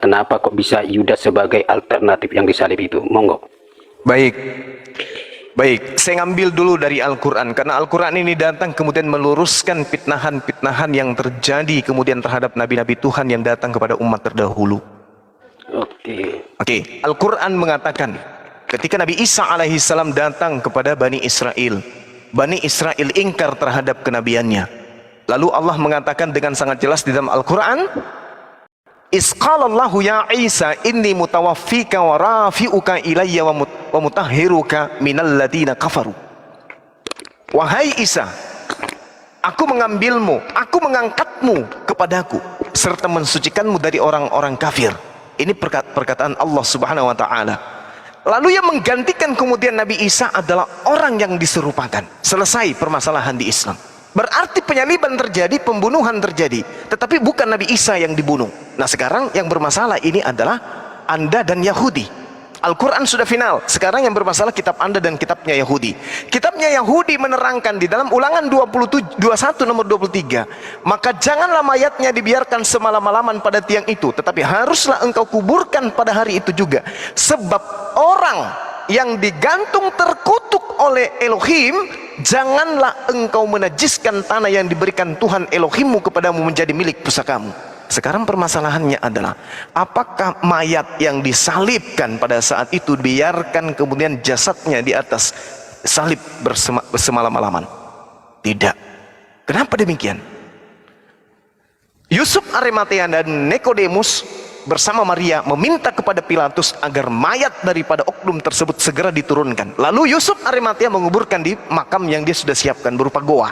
Kenapa kok bisa Yudas sebagai alternatif yang disalib itu? Monggo. Baik, baik. Saya ngambil dulu dari Al-Quran, karena Al-Quran ini datang kemudian meluruskan fitnahan-fitnahan yang terjadi kemudian terhadap nabi-nabi Tuhan yang datang kepada umat terdahulu. Oke. Al-Quran mengatakan, ketika Nabi Isa alaihissalam datang kepada Bani Israel ingkar terhadap kenabiannya. Lalu Allah mengatakan dengan sangat jelas di dalam Al-Quran, Isqalallahu ya Isa inni mutawaffika wa rafi'uka ilayya wa mutahhiruka minal ladina kafaru. Wahai Isa, aku mengambilmu, aku mengangkatmu kepadaku serta mensucikanmu dari orang-orang kafir. Ini perkataan Allah Subhanahu wa taala. Lalu yang menggantikan kemudian Nabi Isa adalah orang yang diserupakan. Selesai permasalahan di Islam. Berarti penyaliban terjadi, pembunuhan terjadi, tetapi bukan Nabi Isa yang dibunuh. Nah sekarang yang bermasalah ini adalah Anda dan Yahudi. Al-Quran sudah final. Sekarang yang bermasalah kitab Anda dan kitabnya Yahudi. Kitabnya Yahudi menerangkan di dalam Ulangan 21 nomor 23, maka janganlah mayatnya dibiarkan semalam-malaman pada tiang itu, tetapi haruslah engkau kuburkan pada hari itu juga. Sebab orang yang digantung terkutuk oleh Elohim, janganlah engkau menajiskan tanah yang diberikan Tuhan Elohimmu kepadamu menjadi milik pusakamu. Sekarang permasalahannya adalah, apakah mayat yang disalibkan pada saat itu biarkan kemudian jasadnya di atas salib bersemalam-malaman? Tidak. Kenapa demikian? Yusuf Arimatea dan Nikodemus bersama Maria meminta kepada Pilatus agar mayat daripada oknum tersebut segera diturunkan. Lalu Yusuf Arimatea menguburkan di makam yang dia sudah siapkan berupa goa.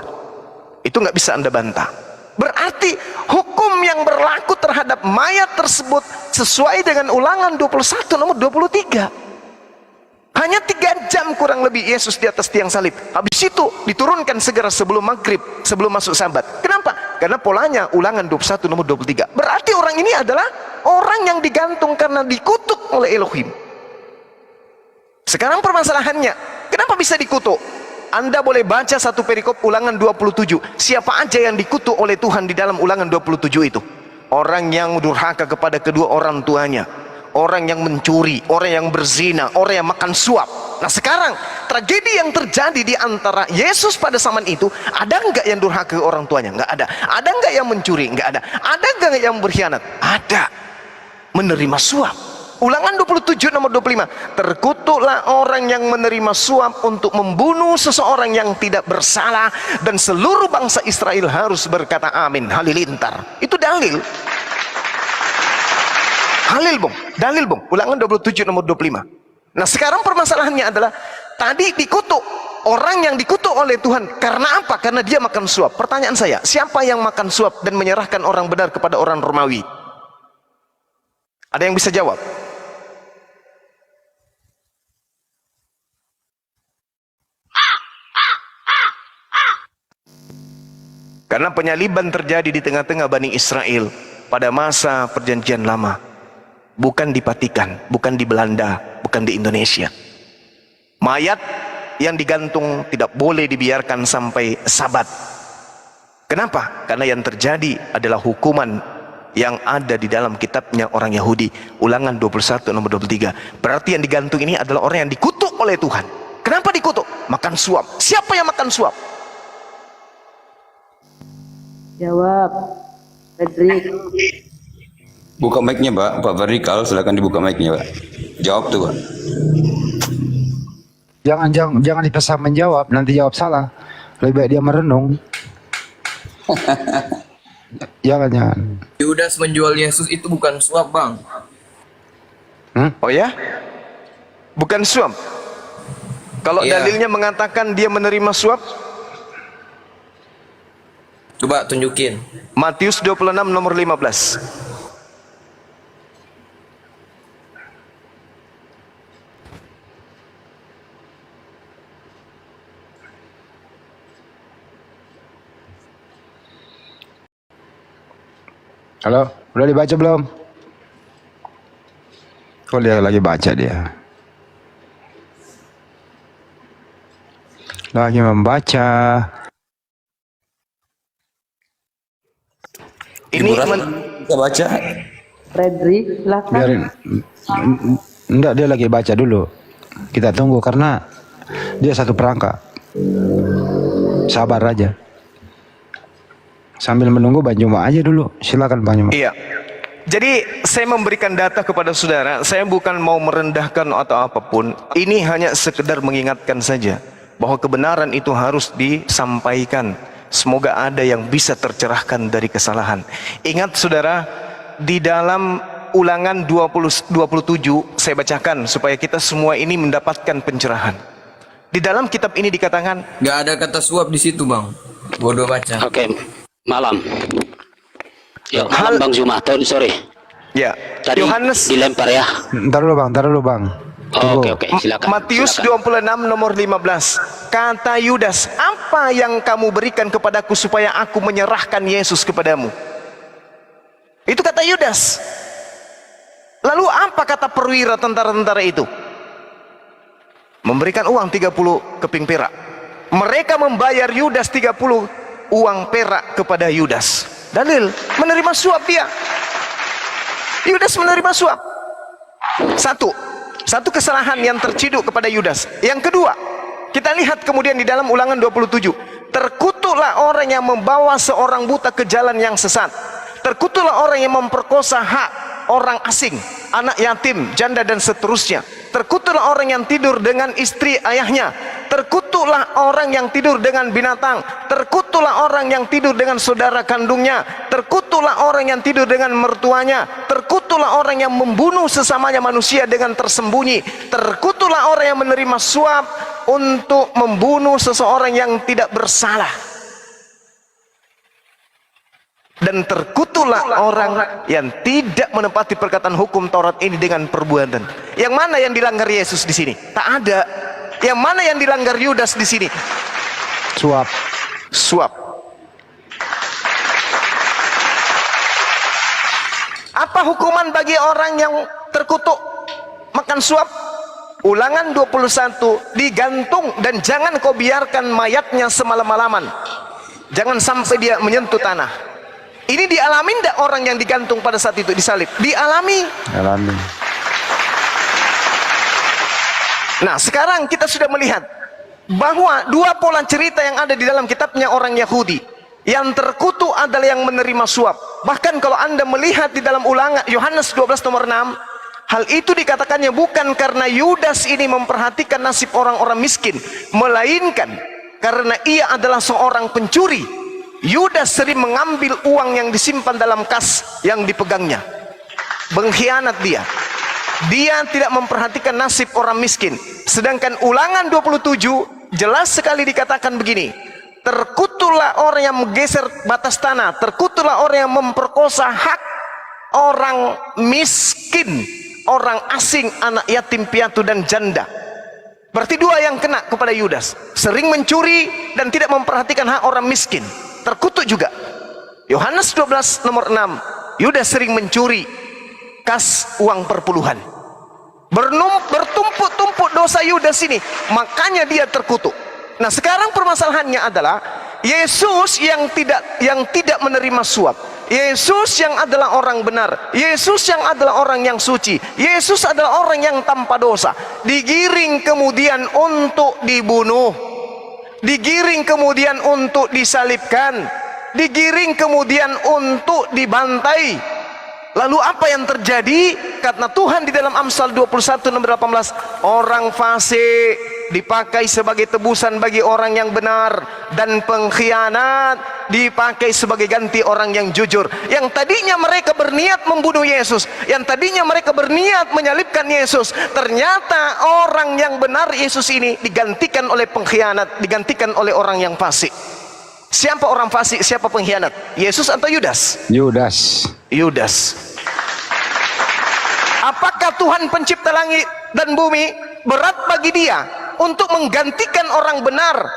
Itu nggak bisa Anda bantah. Berarti hukum yang berlaku terhadap mayat tersebut sesuai dengan Ulangan 21 nomor 23. Hanya 3 jam kurang lebih Yesus di atas tiang salib. Habis itu diturunkan segera sebelum maghrib, sebelum masuk Sabat. Kenapa? Karena polanya Ulangan 21 nomor 23. Berarti orang ini adalah orang yang digantung karena dikutuk oleh Elohim. Sekarang permasalahannya, kenapa bisa dikutuk? Anda boleh baca satu perikop Ulangan 27. Siapa aja yang dikutuk oleh Tuhan di dalam Ulangan 27 itu? Orang yang durhaka kepada kedua orang tuanya, orang yang mencuri, orang yang berzina, orang yang makan suap. Nah sekarang tragedi yang terjadi di antara Yesus pada zaman itu, ada enggak yang durhaka ke orang tuanya? Enggak ada. Ada enggak yang mencuri? Enggak ada. Ada enggak yang berkhianat? Ada. Menerima suap. Ulangan 27 nomor 25, terkutuklah orang yang menerima suap untuk membunuh seseorang yang tidak bersalah, dan seluruh bangsa Israel harus berkata amin. Halilintar. Itu dalil. Halil bung, dalil bung. Ulangan 27 nomor 25. Nah sekarang permasalahannya adalah, tadi dikutuk, orang yang dikutuk oleh Tuhan karena apa? Karena dia makan suap. Pertanyaan saya, siapa yang makan suap dan menyerahkan orang benar kepada orang Romawi? Ada yang bisa jawab? Karena penyaliban terjadi di tengah-tengah Bani Israel pada masa perjanjian lama, bukan di Vatikan, bukan di Belanda, bukan di Indonesia. Mayat yang digantung tidak boleh dibiarkan sampai Sabat. Kenapa? Karena yang terjadi adalah hukuman yang ada di dalam kitabnya orang Yahudi, Ulangan 21 nomor 23. Berarti yang digantung ini adalah orang yang dikutuk oleh Tuhan. Kenapa dikutuk? Makan suap. Siapa yang makan suap? Jawab, Fredrik. Buka mic-nya, Pak Vertikal, silakan dibuka mic-nya, Pak. Jawab tuh, Pak. Jangan dipaksa menjawab, nanti jawab salah. Lebih baik dia merenung. Jangan. Yudas menjual Yesus itu bukan suap, Bang. Oh ya? Bukan suap. Kalau Iya. dalilnya mengatakan dia menerima suap, Coba tunjukin. Matius 26 nomor 15. Halo, udah dibaca belum? Kok dia lagi baca dia? Lagi membaca. Ini Bisa baca? Fredrik, silakan. Biarin. Enggak, dia lagi baca dulu. Kita tunggu karena dia satu perangkat. Sabar aja. Sambil menunggu Bang Juma aja dulu. Silakan Bang Juma. Iya. Jadi saya memberikan data kepada saudara, saya bukan mau merendahkan atau apapun. Ini hanya sekedar mengingatkan saja bahwa kebenaran itu harus disampaikan. Semoga ada yang bisa tercerahkan dari kesalahan. Ingat saudara, di dalam Ulangan 27 saya bacakan supaya kita semua ini mendapatkan pencerahan. Di dalam kitab ini dikatakan, Gak ada kata suap di situ bang. Bodoh baca. Oke, malam. Yuk, malam Bang Zuma, sorry. ya, Tadi Yohanes dilempar ya. Ntar dulu Bang. Oh, oke, silakan. Matius silakan. 26 nomor 15. Kata Yudas, apa yang kamu berikan kepadaku supaya aku menyerahkan Yesus kepadamu? Itu kata Yudas. Lalu apa kata perwira tentara-tentara itu? Memberikan uang 30 keping perak. Mereka membayar Yudas 30 uang perak kepada Yudas. Dalil, menerima suap dia. Yudas menerima suap. Satu kesalahan yang terciduk kepada Yudas. Yang kedua, kita lihat kemudian di dalam Ulangan 27. Terkutuklah orang yang membawa seorang buta ke jalan yang sesat. Terkutuklah orang yang memperkosa hak orang asing, anak yatim, janda dan seterusnya. Terkutuklah orang yang tidur dengan istri ayahnya. Terkutuklah orang yang tidur dengan binatang. Terkutuklah orang yang tidur dengan saudara kandungnya. Terkutuklah orang yang tidur dengan mertuanya. Terkutuklah orang yang membunuh sesamanya manusia dengan tersembunyi. Terkutuklah orang yang menerima suap untuk membunuh seseorang yang tidak bersalah. Dan terkutuklah orang yang tidak menepati perkataan hukum Taurat ini dengan perbuatan. Yang mana yang dilanggar Yesus di sini? Tak ada. Yang mana yang dilanggar Yudas di sini? Suap. Apa hukuman bagi orang yang terkutuk makan suap? Ulangan 21, digantung dan jangan kau biarkan mayatnya semalam-malaman. Jangan sampai dia menyentuh tanah. Ini dialami tidak orang yang digantung pada saat itu disalib? Dialami. Nah, sekarang kita sudah melihat bahwa dua pola cerita yang ada di dalam kitabnya orang Yahudi. Yang terkutuk adalah yang menerima suap. Bahkan kalau Anda melihat di dalam Ulangan Yohanes 12 nomor 6, hal itu dikatakannya bukan karena Yudas ini memperhatikan nasib orang-orang miskin, melainkan karena ia adalah seorang pencuri. Yudas sering mengambil uang yang disimpan dalam kas yang dipegangnya. Mengkhianat dia. Dia tidak memperhatikan nasib orang miskin. Sedangkan Ulangan 27 jelas sekali dikatakan begini. Terkutuklah orang yang menggeser batas tanah. Terkutuklah orang yang memperkosa hak orang miskin, orang asing, anak yatim piatu dan janda. Berarti dua yang kena kepada Yudas. Sering mencuri dan tidak memperhatikan hak orang miskin. Terkutuk juga. Yohanes 12 nomor 6, Yudas sering mencuri kas uang perpuluhan. Bertumpuk-tumpuk dosa Yudas ini, makanya dia terkutuk. Nah, sekarang permasalahannya adalah Yesus yang tidak menerima suap. Yesus yang adalah orang benar. Yesus yang adalah orang yang suci. Yesus adalah orang yang tanpa dosa. Digiring kemudian untuk dibunuh. Digiring kemudian untuk disalibkan. Digiring kemudian untuk dibantai. Lalu apa yang terjadi? Kata Tuhan di dalam Amsal 21 nomor 18, orang fasik dipakai sebagai tebusan bagi orang yang benar, dan pengkhianat dipakai sebagai ganti orang yang jujur. Yang tadinya mereka berniat membunuh Yesus, yang tadinya mereka berniat menyalibkan Yesus, ternyata orang yang benar Yesus ini digantikan oleh pengkhianat, digantikan oleh orang yang fasik. Siapa orang fasik, siapa pengkhianat? Yesus atau Yudas? Yudas. Apakah Tuhan pencipta langit dan bumi berat bagi dia untuk menggantikan orang benar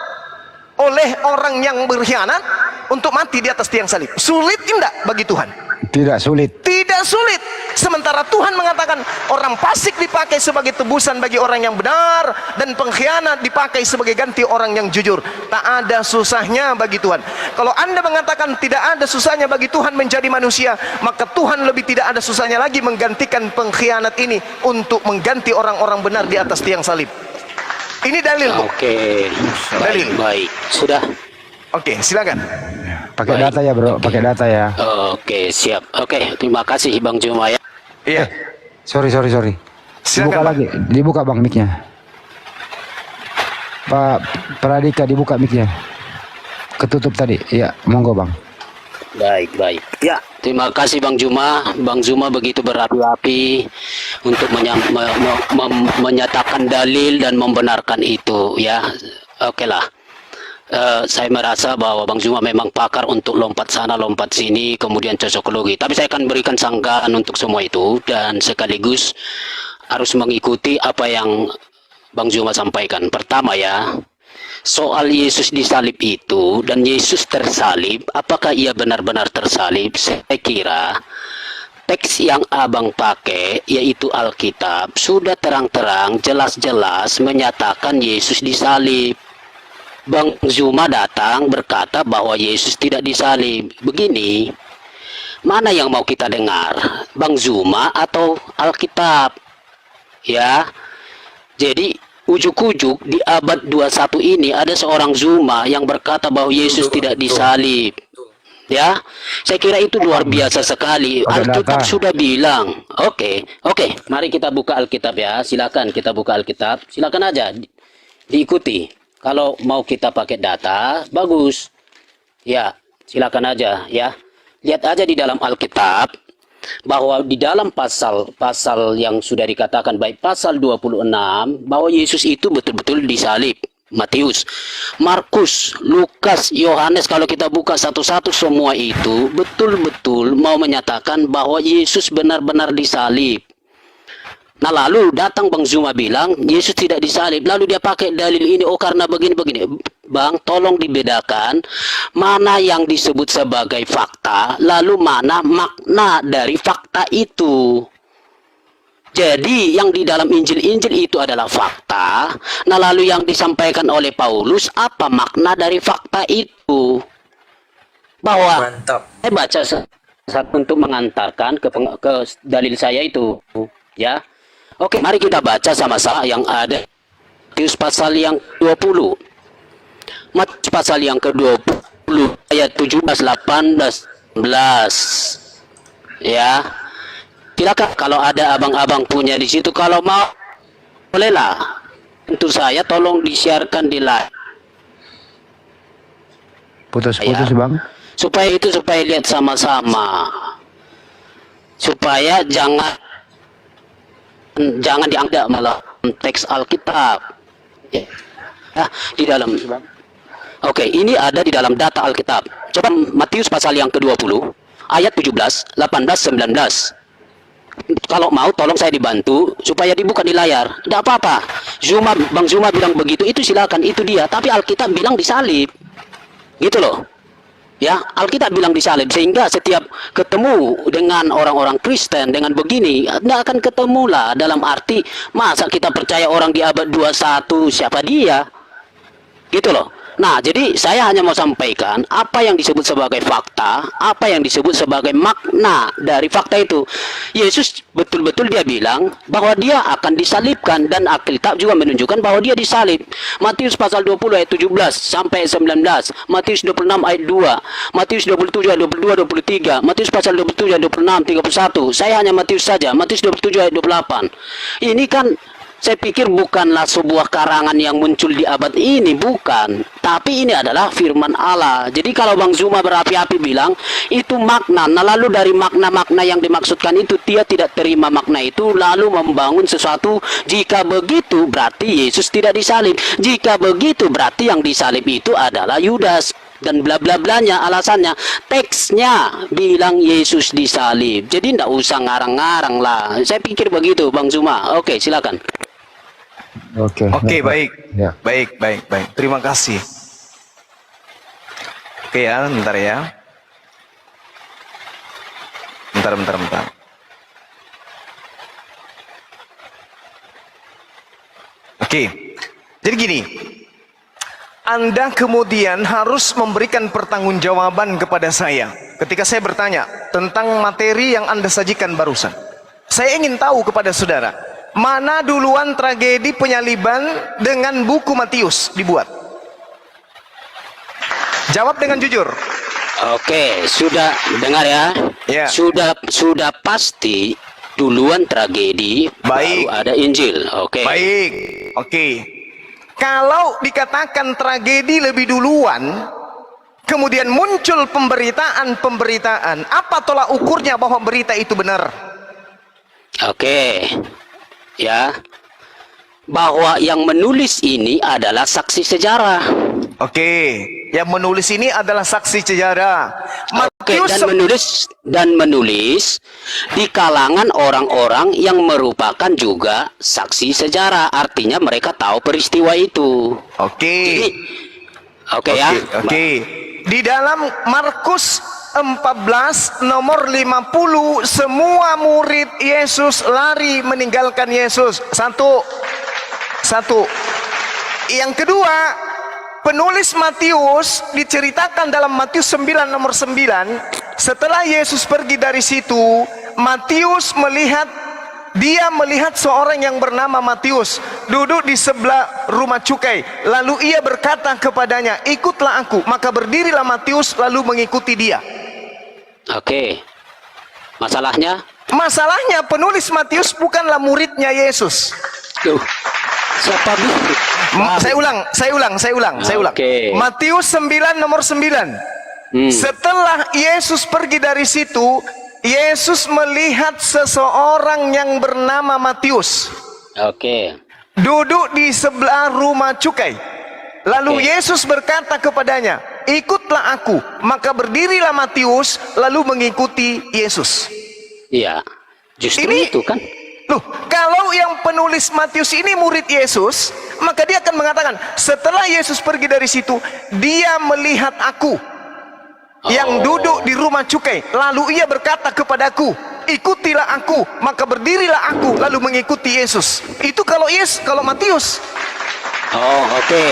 oleh orang yang berkhianat untuk mati di atas tiang salib? Sulit tidak bagi Tuhan? Tidak sulit. Tidak sulit. Sementara Tuhan mengatakan orang fasik dipakai sebagai tebusan bagi orang yang benar, dan pengkhianat dipakai sebagai ganti orang yang jujur. Tak ada susahnya bagi Tuhan. Kalau Anda mengatakan tidak ada susahnya bagi Tuhan menjadi manusia, maka Tuhan lebih tidak ada susahnya lagi menggantikan pengkhianat ini untuk mengganti orang-orang benar di atas tiang salib. Ini dalil. Oke. Dalil. Baik. Sudah. Oke, silakan. Pakai data ya bro, pakai data ya. Oke, siap. Oke, terima kasih Bang Juma ya. Iya. Sorry. Silakan, Dibuka Pak. lagi, dibuka bang mic-nya. Pak Pradika dibuka mic-nya. Ketutup tadi. Ya, monggo bang. Baik. Ya, terima kasih Bang Juma. Bang Juma begitu berapi-api untuk menyatakan dalil dan membenarkan itu ya. Oke lah. Saya merasa bahwa Bang Juma memang pakar untuk lompat sana lompat sini kemudian cocokologi, tapi saya akan berikan sanggahan untuk semua itu dan sekaligus harus mengikuti apa yang Bang Juma sampaikan. Pertama ya, soal Yesus disalib itu dan Yesus tersalib, apakah ia benar-benar tersalib? Saya kira teks yang abang pakai yaitu Alkitab sudah terang-terang jelas-jelas menyatakan Yesus disalib. Bang Zuma datang berkata bahwa Yesus tidak disalib. Begini, mana yang mau kita dengar? Bang Zuma atau Alkitab? Ya. Jadi ujuk-ujuk di abad 21 ini ada seorang Zuma yang berkata bahwa Yesus tidak disalib. Ya. Saya kira itu luar biasa sekali. Alkitab sudah bilang. Oke. Mari kita buka Alkitab ya. Silakan kita buka Alkitab. Silakan aja diikuti. Kalau mau kita pakai data, bagus. Ya, silakan aja ya. Lihat aja di dalam Alkitab bahwa di dalam pasal yang sudah dikatakan baik pasal 26 bahwa Yesus itu betul-betul disalib. Matius, Markus, Lukas, Yohanes, kalau kita buka satu-satu semua itu betul-betul mau menyatakan bahwa Yesus benar-benar disalib. Nah lalu datang Bang Zuma bilang Yesus tidak disalib, lalu dia pakai dalil ini, oh karena begini-begini. Bang, tolong dibedakan mana yang disebut sebagai fakta, lalu mana makna dari fakta itu. Jadi yang di dalam Injil-Injil itu adalah fakta. Nah lalu yang disampaikan oleh Paulus, apa makna dari fakta itu? Bahwa Mantap. saya baca satu untuk mengantarkan ke dalil saya itu, ya. Oke, mari kita baca sama-sama yang ada Matius pasal yang 20. Matius pasal yang ke-20 ayat 17, 18, 19. Ya. Silakan kalau ada abang-abang punya di situ, kalau mau bolehlah. Untuk saya tolong disiarkan di live. Putus-putus bang. Supaya lihat sama-sama. Supaya jangan dianggap malah teks Alkitab. Ya. Di dalam. Oke, ini ada di dalam data Alkitab. Coba Matius pasal yang ke-20 ayat 17, 18, 19. Kalau mau tolong saya dibantu supaya dibuka di layar. Tidak apa-apa. Bang Zuma bilang begitu, itu silakan, itu dia. Tapi Alkitab bilang disalib. Gitu loh. Ya, Alkitab bilang disalib, sehingga setiap ketemu dengan orang-orang Kristen dengan begini, tidak akan ketemu lah. Dalam arti, masa kita percaya orang di abad 21, siapa dia? Gitu loh. Nah, jadi saya hanya mau sampaikan apa yang disebut sebagai fakta, apa yang disebut sebagai makna dari fakta itu. Yesus betul-betul dia bilang bahwa dia akan disalibkan, dan Alkitab juga menunjukkan bahwa dia disalib. Matius pasal 20 ayat 17 sampai 19, Matius 26 ayat 2, Matius 27 ayat 22 23, Matius pasal 27 ayat 26 31. Saya hanya Matius saja, Matius 27 ayat 28. Ini kan saya pikir bukanlah sebuah karangan yang muncul di abad ini, bukan. Tapi ini adalah firman Allah. Jadi kalau Bang Zuma berapi-api bilang, itu makna. Nah lalu dari makna-makna yang dimaksudkan itu, dia tidak terima makna itu, lalu membangun sesuatu. Jika begitu, berarti Yesus tidak disalib. Jika begitu, berarti yang disalib itu adalah Yudas. Dan bla bla blanya, alasannya teksnya bilang Yesus disalib. Jadi tidak usah ngarang-ngarang lah. Saya pikir begitu Bang Zuma. Oke, silakan. Oke, baik. Ya. Baik. Terima kasih. Oke ya, bentar ya. Bentar. Oke. Jadi gini. Anda kemudian harus memberikan pertanggungjawaban kepada saya ketika saya bertanya tentang materi yang Anda sajikan barusan. Saya ingin tahu kepada saudara, mana duluan tragedi penyaliban dengan buku Matius dibuat? Jawab dengan jujur. Oke, sudah dengar ya? Ya. Sudah pasti duluan tragedi, Baik. baru ada Injil. Oke. Baik, oke. Kalau dikatakan tragedi lebih duluan, kemudian muncul pemberitaan, apa tolak ukurnya bahwa berita itu benar? Oke. Ya. Bahwa yang menulis ini adalah saksi sejarah. Oke, yang menulis ini adalah saksi sejarah. Oke, Matius dan menulis di kalangan orang-orang yang merupakan juga saksi sejarah. Artinya mereka tahu peristiwa itu. Oke. Jadi, oke ya. Oke. Di dalam Markus 14 nomor 50, semua murid Yesus lari meninggalkan Yesus. Satu. Yang kedua, penulis Matius diceritakan dalam Matius 9 nomor 9, setelah Yesus pergi dari situ, Matius melihat seorang yang bernama Matius duduk di sebelah rumah cukai. Lalu ia berkata kepadanya, ikutlah aku. Maka berdirilah Matius lalu mengikuti dia. Oke. Masalahnya Penulis Matius bukanlah muridnya Yesus. Tuh. Siapa bu? Saya ulang. Oke. Matius 9 nomor 9. Setelah Yesus pergi dari situ, Yesus melihat seseorang yang bernama Matius Oke. duduk di sebelah rumah cukai. Lalu Yesus berkata kepadanya, ikutlah aku. Maka berdirilah Matius lalu mengikuti Yesus. Iya. Justru Ini- itu kan. Loh, kalau yang penulis Matius ini murid Yesus, maka dia akan mengatakan, setelah Yesus pergi dari situ, dia melihat aku yang duduk di rumah cukai. Lalu ia berkata kepadaku, ikutilah aku. Maka berdirilah aku lalu mengikuti Yesus. Itu kalau Matius. Oh, oke.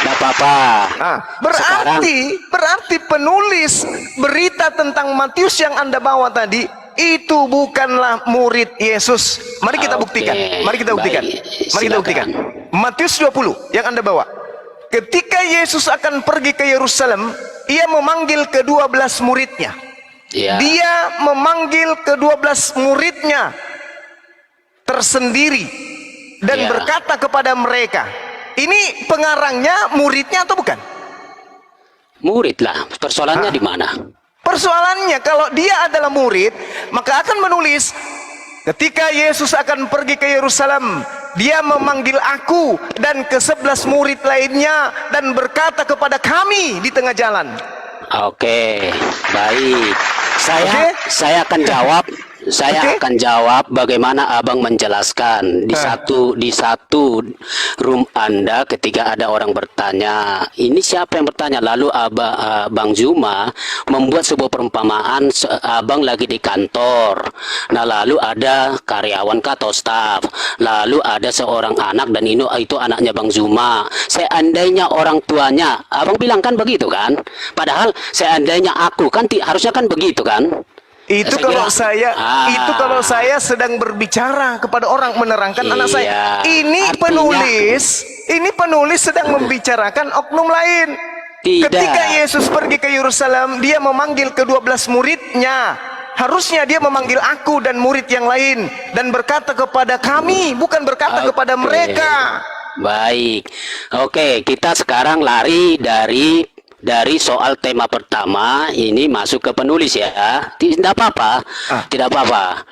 Nggak apa-apa. Nah, Sekarang- berarti penulis berita tentang Matius yang Anda bawa tadi itu bukanlah murid Yesus. Mari kita Oke, buktikan. baik, Mari kita silakan. buktikan. Matius 20 yang Anda bawa. Ketika Yesus akan pergi ke Yerusalem, ia memanggil ke-12 muridnya. Iya. Dia memanggil ke-12 muridnya tersendiri dan Iya. berkata kepada mereka, ini pengarangnya muridnya atau bukan? Murid lah. Persoalannya di mana? Persoalannya kalau dia adalah murid, maka akan menulis, ketika Yesus akan pergi ke Yerusalem, dia memanggil aku dan ke-11 murid lainnya dan berkata kepada kami di tengah jalan. Oke, baik. Oke. Saya akan jawab. Saya Oke. akan jawab bagaimana abang menjelaskan di satu room Anda ketika ada orang bertanya, ini siapa yang bertanya? Lalu Bang Zuma membuat sebuah perumpamaan, abang lagi di kantor. Nah, lalu ada karyawan atau staff, lalu ada seorang anak dan itu anaknya Bang Zuma. Seandainya orang tuanya, abang bilang kan begitu kan? Padahal seandainya aku kan harusnya kan begitu kan? Itu Saya kira- kalau saya sedang berbicara kepada orang, menerangkan anak saya. Iya, Ini artinya- penulis sedang membicarakan oknum lain. Tidak. Ketika Yesus pergi ke Yerusalem, dia memanggil ke-12 muridnya. Harusnya dia memanggil aku dan murid yang lain dan berkata kepada kami, bukan berkata kepada Oke. mereka. Baik. Oke, kita sekarang lari dari soal tema pertama ini masuk ke penulis ya. Tidak apa-apa. Tidak apa-apa.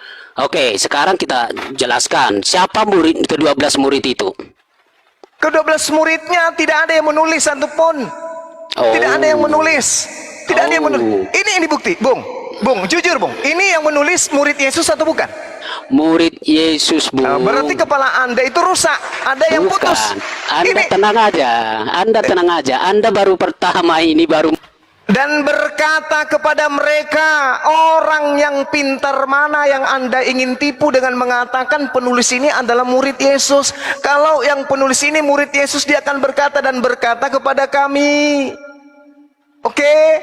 Oke, sekarang kita jelaskan siapa murid ke-12 murid itu. Ke-12 muridnya tidak ada yang menulis satupun. Oh. Tidak ada yang menulis. Tidak ada yang menulis. Ini bukti, Bung. Bung, jujur, Bung. Ini yang menulis murid Yesus atau bukan? Murid Yesus, Bu. Nah, berarti kepala Anda itu rusak. Ada yang Bukan. putus. Anda Ini tenang aja. Anda tenang aja. Anda baru pertama ini baru dan berkata kepada mereka, orang yang pintar mana yang Anda ingin tipu dengan mengatakan penulis ini adalah murid Yesus? Kalau yang penulis ini murid Yesus, dia akan berkata dan berkata kepada kami. Oke,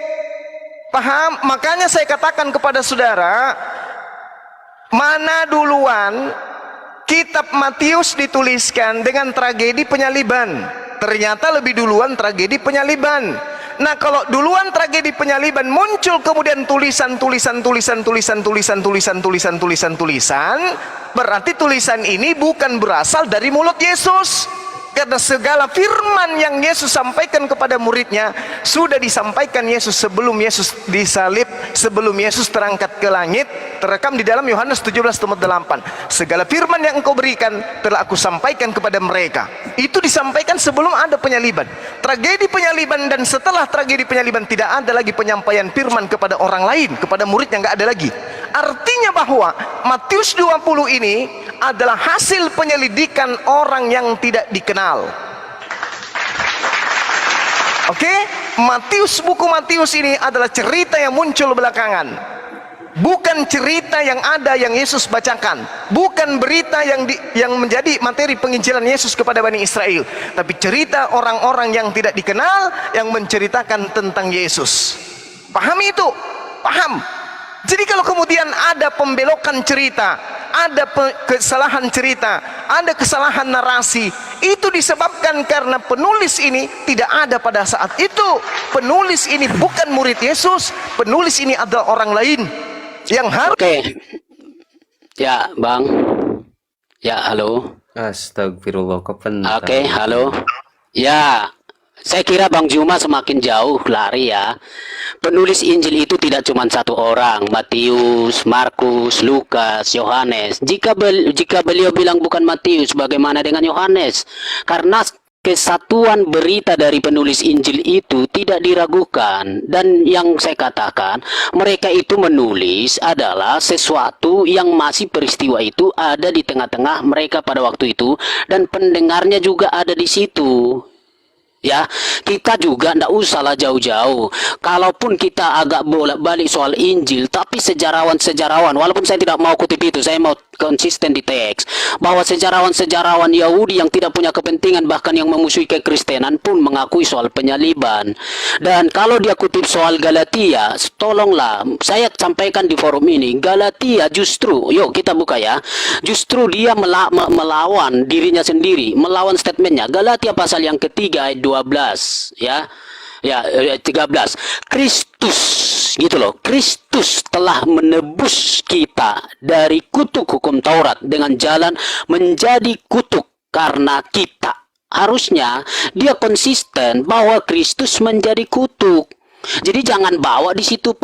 paham? Makanya saya katakan kepada saudara, mana duluan kitab Matius dituliskan dengan tragedi penyaliban? Ternyata lebih duluan tragedi penyaliban. Nah, kalau duluan tragedi penyaliban muncul kemudian tulisan, berarti tulisan ini bukan berasal dari mulut Yesus. Karena segala firman yang Yesus sampaikan kepada muridnya sudah disampaikan Yesus sebelum Yesus disalib, sebelum Yesus terangkat ke langit, terekam di dalam Yohanes 17:8. Segala firman yang engkau berikan telah aku sampaikan kepada mereka. Itu disampaikan sebelum ada penyaliban. Tragedi penyaliban dan setelah tragedi penyaliban tidak ada lagi penyampaian firman kepada orang lain, kepada murid yang nggak ada lagi. Artinya bahwa Matius 20 ini adalah hasil penyelidikan orang yang tidak dikenal. Oke, buku Matius ini adalah cerita yang muncul belakangan, bukan cerita yang ada yang Yesus bacakan, bukan berita yang menjadi materi penginjilan Yesus kepada Bani Israel, tapi cerita orang-orang yang tidak dikenal yang menceritakan tentang Yesus. Pahami itu? Paham? Jadi kalau kemudian ada pembelokan cerita, ada kesalahan cerita, ada kesalahan narasi, itu disebabkan karena penulis ini tidak ada pada saat itu. Penulis ini bukan murid Yesus, penulis ini adalah orang lain yang harus. Oke. Ya, Bang. Ya, halo. Astagfirullah, kapan? Oke, halo. Ya, saya kira Bang Juma semakin jauh lari ya. Penulis Injil itu tidak cuma satu orang, Matius, Markus, Lukas, Yohanes. Jika beliau bilang bukan Matius, bagaimana dengan Yohanes? Karena kesatuan berita dari penulis Injil itu tidak diragukan. Dan yang saya katakan, mereka itu menulis adalah sesuatu yang masih peristiwa itu ada di tengah-tengah mereka pada waktu itu, dan pendengarnya juga ada di situ. Ya, kita juga ndak usahlah jauh-jauh. Kalaupun kita agak bolak-balik soal Injil, tapi sejarawan-sejarawan, walaupun saya tidak mau kutip itu, saya mau konsisten di teks, bahwa sejarawan-sejarawan Yahudi yang tidak punya kepentingan, bahkan yang memusuhi kekristenan pun mengakui soal penyaliban. Dan kalau dia kutip soal Galatia, tolonglah, saya sampaikan di forum ini, Galatia justru, yuk kita buka ya, justru dia melawan dirinya sendiri, melawan statementnya. Galatia pasal yang ketiga ayat 12 ya. Ya, 13. Kristus gitu loh. Kristus telah menebus kita dari kutuk hukum Taurat dengan jalan menjadi kutuk karena kita. Harusnya dia konsisten bahwa Kristus menjadi kutuk. Jadi jangan bawa di situ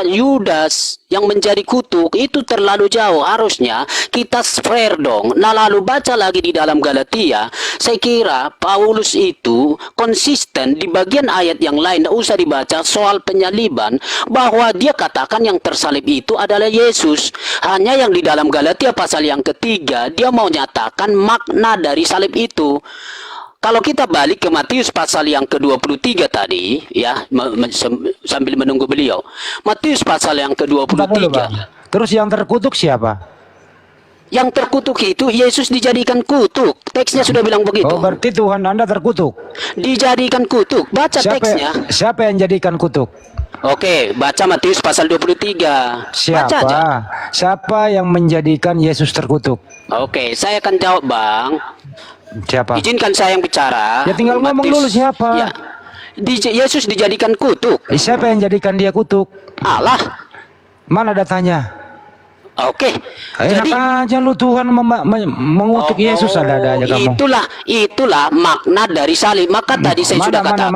Yudas yang menjadi kutuk, itu terlalu jauh. Harusnya kita fair dong. Nah, lalu baca lagi di dalam Galatia, saya kira Paulus itu konsisten di bagian ayat yang lain, tidak usah dibaca soal penyaliban, bahwa dia katakan yang tersalib itu adalah Yesus. Hanya yang di dalam Galatia pasal yang ketiga, dia mau nyatakan makna dari salib itu. Kalau kita balik ke Matius pasal yang ke-23 tadi, ya, sambil menunggu beliau. Matius pasal yang ke-23. Terus yang terkutuk siapa? Yang terkutuk itu Yesus dijadikan kutuk. Teksnya sudah bilang begitu. Oh, berarti Tuhan Anda terkutuk. Dijadikan kutuk. Baca teksnya. Siapa yang jadikan kutuk? Oke, baca Matius pasal 23. Siapa? Baca aja. Siapa yang menjadikan Yesus terkutuk? Oke, saya akan jawab, Bang. Siapa? Izinkan saya yang bicara. Ya tinggal ngomong dulu siapa. Ya. Yesus dijadikan kutuk. Siapa yang jadikan dia kutuk? Allah. Mana datanya? Oke. Enak Jadi aja lu Tuhan mengutuk Yesus, ada aja kamu. Itulah makna dari salib. Maka tadi saya sudah katakan.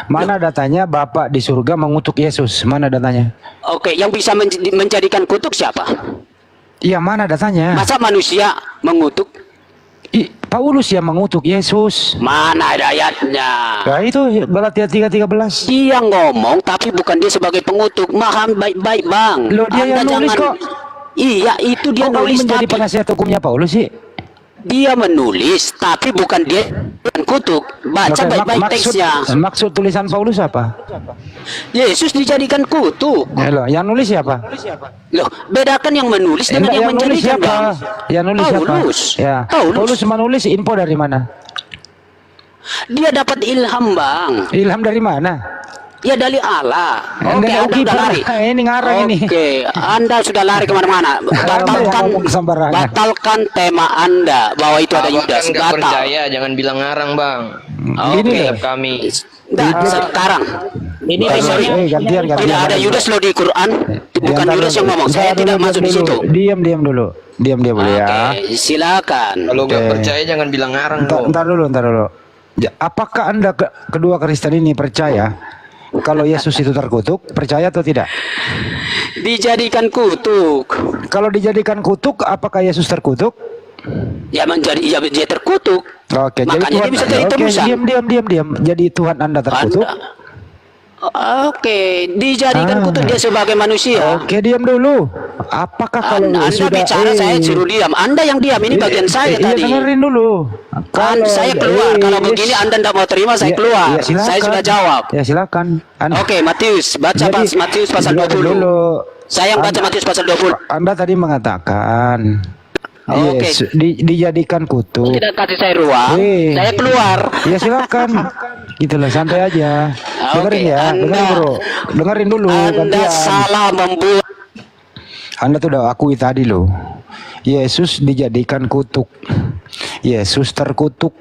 Mana datanya Bapak di surga mengutuk Yesus? Mana datanya? Oke, yang bisa menjadikan kutuk siapa? Iya, mana datanya? Masa manusia mengutuk? Paulus yang mengutuk Yesus. Mana ada ayatnya? Nah, itu Galatia 3:13. Dia ngomong tapi bukan dia sebagai pengutuk. Maham baik-baik, Bang. Loh, dia yang nulis kok. Iya, itu dia Kok nulis menjadi tapi penasihat hukumnya Paulus sih? Dia menulis, tapi bukan dia yang kutuk. Baca Oke, baik-baik teksnya. maksud tulisan Paulus apa? Yesus dijadikan kutuk. Ya, loh, yang nulis siapa? Loh, bedakan yang menulis dengan Enggak, yang yang nulis menjadikan, siapa? Bang. Yang nulis Paulus. siapa? Ya. Paulus menulis info dari mana? Dia dapat ilham, Bang. Ilham dari mana? Ya dari Allah. Oke, Anda Anda sudah lari. Ini ngarang ini. Oke, Anda sudah lari kemana-mana. ngomong sembarangan. Batalkan tema Anda bahwa itu ada Abang Yudas. kan nggak Batal. percaya, jangan bilang ngarang bang. Gini Oke. loh. Kami. Nah, sekarang ini Sorry, misalnya gantian. tidak ada Yudas loh di Quran. Bukan Ntar Yudas dulu. yang ngomong. Saya Ntar tidak dulu, masuk di situ. Diam dulu. Diam boleh ya. Oke, silakan. Kalau nggak Oke. percaya jangan bilang ngarang dong. Ntar dulu. Apakah Anda kedua Kristen ini percaya kalau Yesus itu terkutuk? Percaya atau tidak? Dijadikan kutuk. Kalau dijadikan kutuk, apakah Yesus terkutuk? Ya dia terkutuk. Oke, Makanya jadi dia bisa jadi oke, tebusan. diam. Jadi Tuhan Anda terkutuk? Oke, dijadikan kutuk dia sebagai manusia. Oke, diam dulu. Apakah kalau Anda sudah bicara, saya suruh diam. Anda yang diam, ini bagian saya iya, tadi. dengerin dulu. Kan saya keluar. Kalau begini Anda tidak mau terima, saya keluar. silakan. Saya sudah jawab. Ya silakan. Oke, Matius, baca Jadi, Matius pasal dengar 20. dulu. Saya yang baca Matius pasal 20. Anda tadi mengatakan Oke. Yesus dijadikan kutuk. Tidak kasih saya ruang, saya keluar. Ya silakan. Gitulah, santai aja. Dengerin Oke, ya, dengerin bro. Dengerin dulu. Anda gantian. salah membuat. Anda tuh udah akui tadi loh. Yesus dijadikan kutuk. Yesus terkutuk.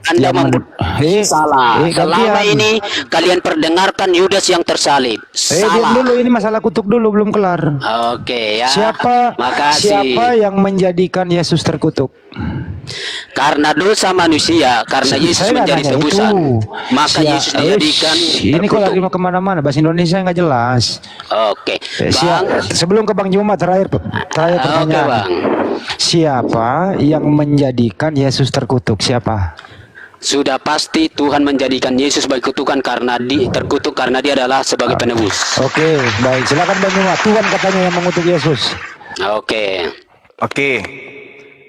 Anda salah. Selama gantian. ini kalian perdengarkan Yudas yang tersalib. Diam Salah. dulu, ini masalah kutuk dulu, belum kelar. Oke ya. Makasih. Siapa yang menjadikan Yesus terkutuk? Karena dosa manusia, karena Yesus Saya nggak menjadi nanya tebusan, itu. maka Yesus dijadikan Ini kok lagi mau kemana-mana, bahasa Indonesia nggak jelas. Oke, Bang, Bang. sebelum ke Bang Juma terakhir Oke, pertanyaan. Bang. Siapa yang menjadikan Yesus terkutuk? Siapa? Sudah pasti Tuhan menjadikan Yesus sebagai kutukan karena terkutuk karena dia adalah sebagai penebus. Oke, baik. Silakan Bang Juma. Tuhan katanya yang mengutuk Yesus. Oke. Oke.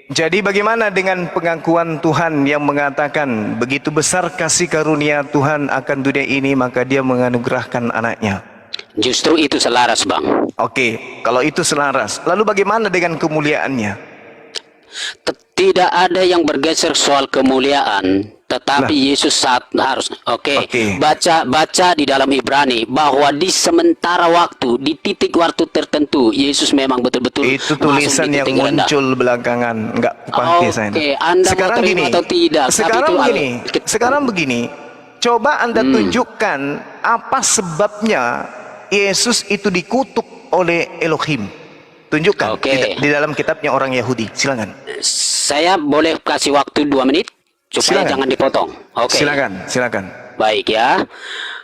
Jadi bagaimana dengan pengakuan Tuhan yang mengatakan begitu besar kasih karunia Tuhan akan dunia ini maka dia menganugerahkan anaknya. Justru itu selaras, Bang. Oke, kalau itu selaras. Lalu bagaimana dengan kemuliaannya? Tidak ada yang bergeser soal kemuliaan, tetapi Yesus harus. Oke. Baca di dalam Ibrani bahwa di sementara waktu, di titik waktu tertentu, Yesus memang betul-betul Itu tulisan yang muncul belakangan, enggak pakai saya. Oke, Anda sekarang mau terima gini, atau tidak? sekarang begini, coba Anda tunjukkan apa sebabnya Yesus itu dikutuk oleh Elohim. Tunjukkan di dalam kitabnya orang Yahudi. Silakan. Saya boleh kasih waktu 2 menit supaya jangan dipotong. Oke. Silakan. Baik ya.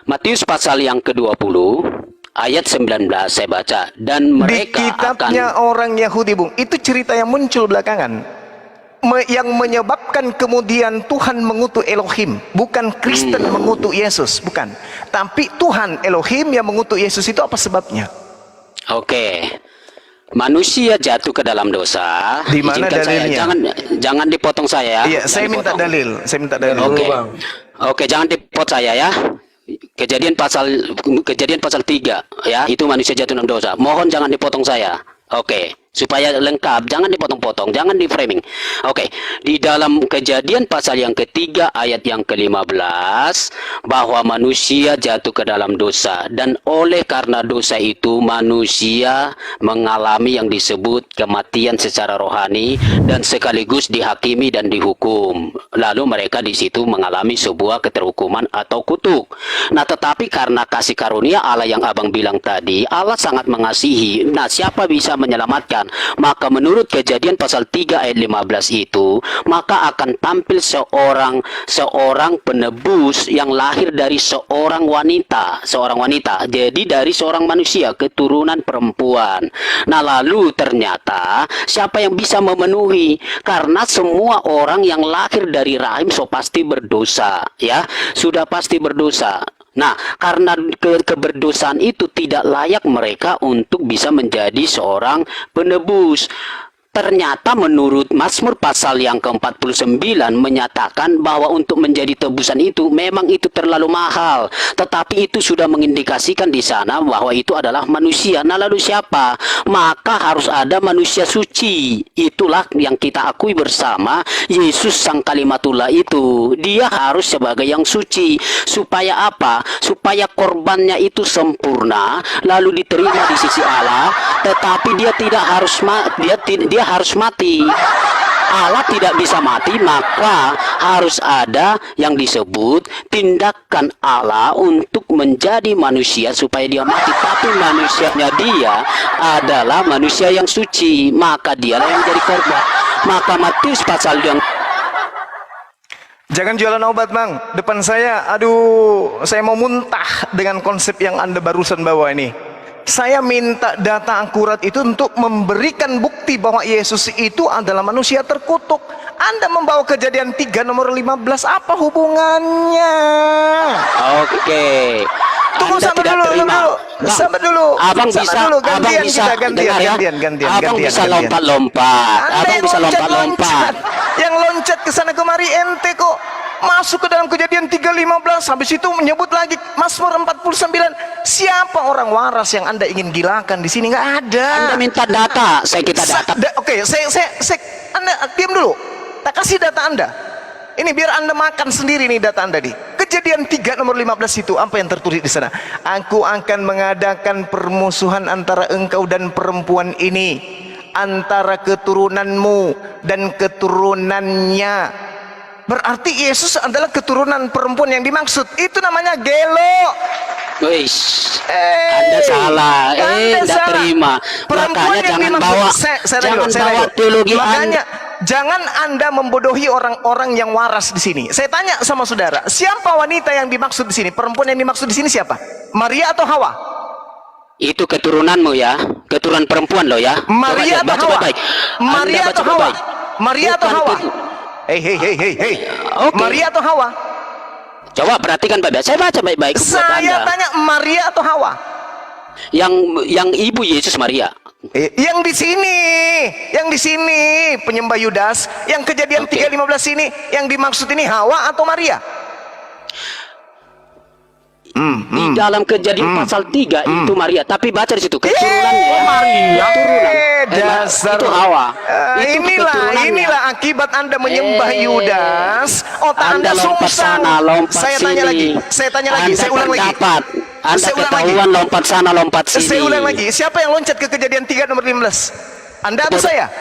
Matius pasal yang ke-20 ayat 19 saya baca, dan mereka di kitabnya orang Yahudi, Bung. Itu cerita yang muncul belakangan. Yang menyebabkan kemudian Tuhan mengutuk Elohim, bukan Kristen mengutuk Yesus, bukan. Tapi Tuhan Elohim yang mengutuk Yesus, itu apa sebabnya? Oke. Manusia jatuh ke dalam dosa. Di mana dalilnya? Jangan dipotong saya. Iya, saya minta dalil. Oke, jangan dipotong saya ya. Kejadian pasal 3 ya, itu manusia jatuh dalam dosa. Mohon jangan dipotong saya. Oke, supaya lengkap, jangan dipotong-potong, jangan di framing. Oke, di dalam Kejadian pasal yang ketiga ayat yang ke-15 bahwa manusia jatuh ke dalam dosa, dan oleh karena dosa itu manusia mengalami yang disebut kematian secara rohani dan sekaligus dihakimi dan dihukum. Lalu mereka di situ mengalami sebuah keterhukuman atau kutuk. Nah, tetapi karena kasih karunia Allah yang Abang bilang tadi, Allah sangat mengasihi. Nah, siapa bisa menyelamatkan? Maka menurut Kejadian pasal 3 ayat 15 itu, maka akan tampil seorang penebus yang lahir dari seorang wanita. Jadi dari seorang manusia, keturunan perempuan. Nah, lalu ternyata siapa yang bisa memenuhi? Karena semua orang yang lahir dari rahim pasti berdosa, ya. Sudah pasti berdosa. Nah, karena keberdosaan itu tidak layak mereka untuk bisa menjadi seorang penebus. Ternyata menurut Mazmur pasal yang ke-49 menyatakan bahwa untuk menjadi tebusan itu memang itu terlalu mahal. Tetapi itu sudah mengindikasikan di sana bahwa itu adalah manusia. Nah lalu siapa? Maka harus ada manusia suci. Itulah yang kita akui bersama, Yesus sang kalimatullah itu. Dia harus sebagai yang suci. Supaya apa? Supaya korbannya itu sempurna, lalu diterima di sisi Allah. Tetapi dia tidak harus dia harus mati. Allah tidak bisa mati, maka harus ada yang disebut tindakan Allah untuk menjadi manusia supaya dia mati. Tapi manusianya dia adalah manusia yang suci, maka dialah yang jadi korban. Maka Matius pasal yang Jangan jualan obat, Bang. Depan saya, aduh, saya mau muntah dengan konsep yang Anda barusan bawa ini. Saya minta data akurat itu untuk memberikan bukti bahwa Yesus itu adalah manusia terkutuk. Anda membawa Kejadian 3 nomor 15, apa hubungannya? Oke. Tunggu, Anda sabar tidak dulu, terima. Bang, sabar dulu. Abang Sabar bisa, dulu, abang gantian bisa, kita, gantian, dengar ya. gantian, Abang bisa gantian. lompat-lompat. Anda Abang yang bisa lompat-lompat. Yang loncat ke sana kemari ente kok masuk ke dalam Kejadian 3:15, habis itu menyebut lagi Mazmur 49. Siapa orang waras yang Anda ingin gilakan di sini? Nggak ada. Anda minta data, saya kita data. Oke, saya Anda diam dulu. Tak kasih data Anda. Ini biar Anda makan sendiri nih data Anda di Kejadian 3 nomor 15 itu apa yang tertulis di sana? Aku akan mengadakan permusuhan antara engkau dan perempuan ini, antara keturunanmu dan keturunannya. Berarti Yesus adalah keturunan perempuan yang dimaksud. Itu namanya gelo. Wish, Anda salah, tidak terima. Makanya jangan bawa, jangan bawa teologi Anda. Jangan Anda membodohi orang-orang yang waras di sini. Saya tanya sama saudara, siapa wanita yang dimaksud di sini? Perempuan yang dimaksud di sini siapa? Maria atau Hawa? Itu keturunanmu ya, keturunan perempuan loh ya. Maria atau Hawa? Baik. Maria atau Hawa? Maria atau Hawa? Hei. Oke. Maria atau Hawa? Coba perhatikan baik-baik. Saya baca baik-baik. Saya tanya Maria atau Hawa? Yang ibu Yesus Maria. Yang di sini penyembah Yudas, yang Kejadian 3:15 ini yang dimaksud ini Hawa atau Maria? Di dalam Kejadian pasal 3 itu Maria, tapi baca di situ keturunannya ya. Maria. Dasar itu Hawa. Itu keturunannya. Inilah akibat Anda menyembah Yudas. Otak Anda lompat sungsang. sana, lompat Saya sini. tanya lagi, saya ulang lagi. Anda ketahuan lompat sana, lompat sini. Saya ulang lagi. Siapa yang loncat ke Kejadian 3 nomor 15? Anda atau saya?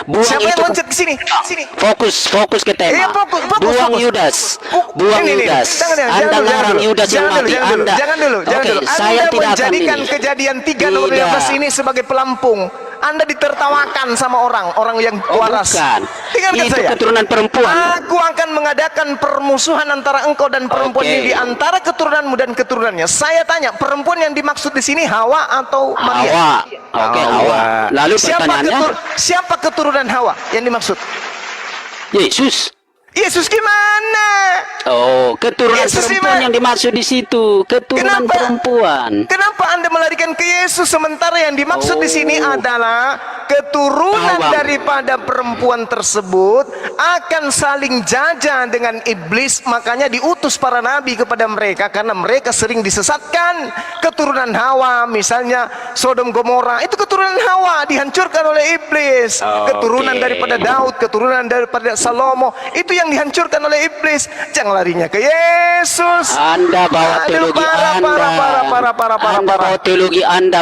Buang Siapa yang itu, loncat ke sini? Sini. fokus ke tema. Iya, fokus. Buang Yudas. Buang Yudas. Anda larang Yudas yang mati. Jangan dulu. Saya Anda tidak akan menjadikan ini. Kejadian 3 nomor 15 ini sebagai pelampung. Anda ditertawakan sama orang yang waras. Bukan. Dengarkan Itu saya. keturunan perempuan. Aku akan mengadakan permusuhan antara engkau dan perempuan ini, di antara keturunanmu dan keturunannya. Saya tanya, perempuan yang dimaksud di sini Hawa atau Maria? Hawa. Oke, Hawa. Lalu pertanyaannya, siapa keturunan Hawa yang dimaksud? Yesus. Yesus gimana? Oh, keturunan Yesus perempuan gimana? yang dimaksud di situ, keturunan perempuan. Kenapa Anda melarikan ke Yesus sementara yang dimaksud di sini adalah keturunan Bawang. daripada perempuan tersebut akan saling jajan dengan iblis, makanya diutus para nabi kepada mereka karena mereka sering disesatkan. Keturunan Hawa misalnya Sodom Gomora, itu keturunan Hawa dihancurkan oleh iblis. Keturunan daripada Daud, keturunan daripada Salomo, itu yang dihancurkan oleh iblis. Jangan larinya ke Yesus. Anda bawa teologi Anda bawa teologi Anda.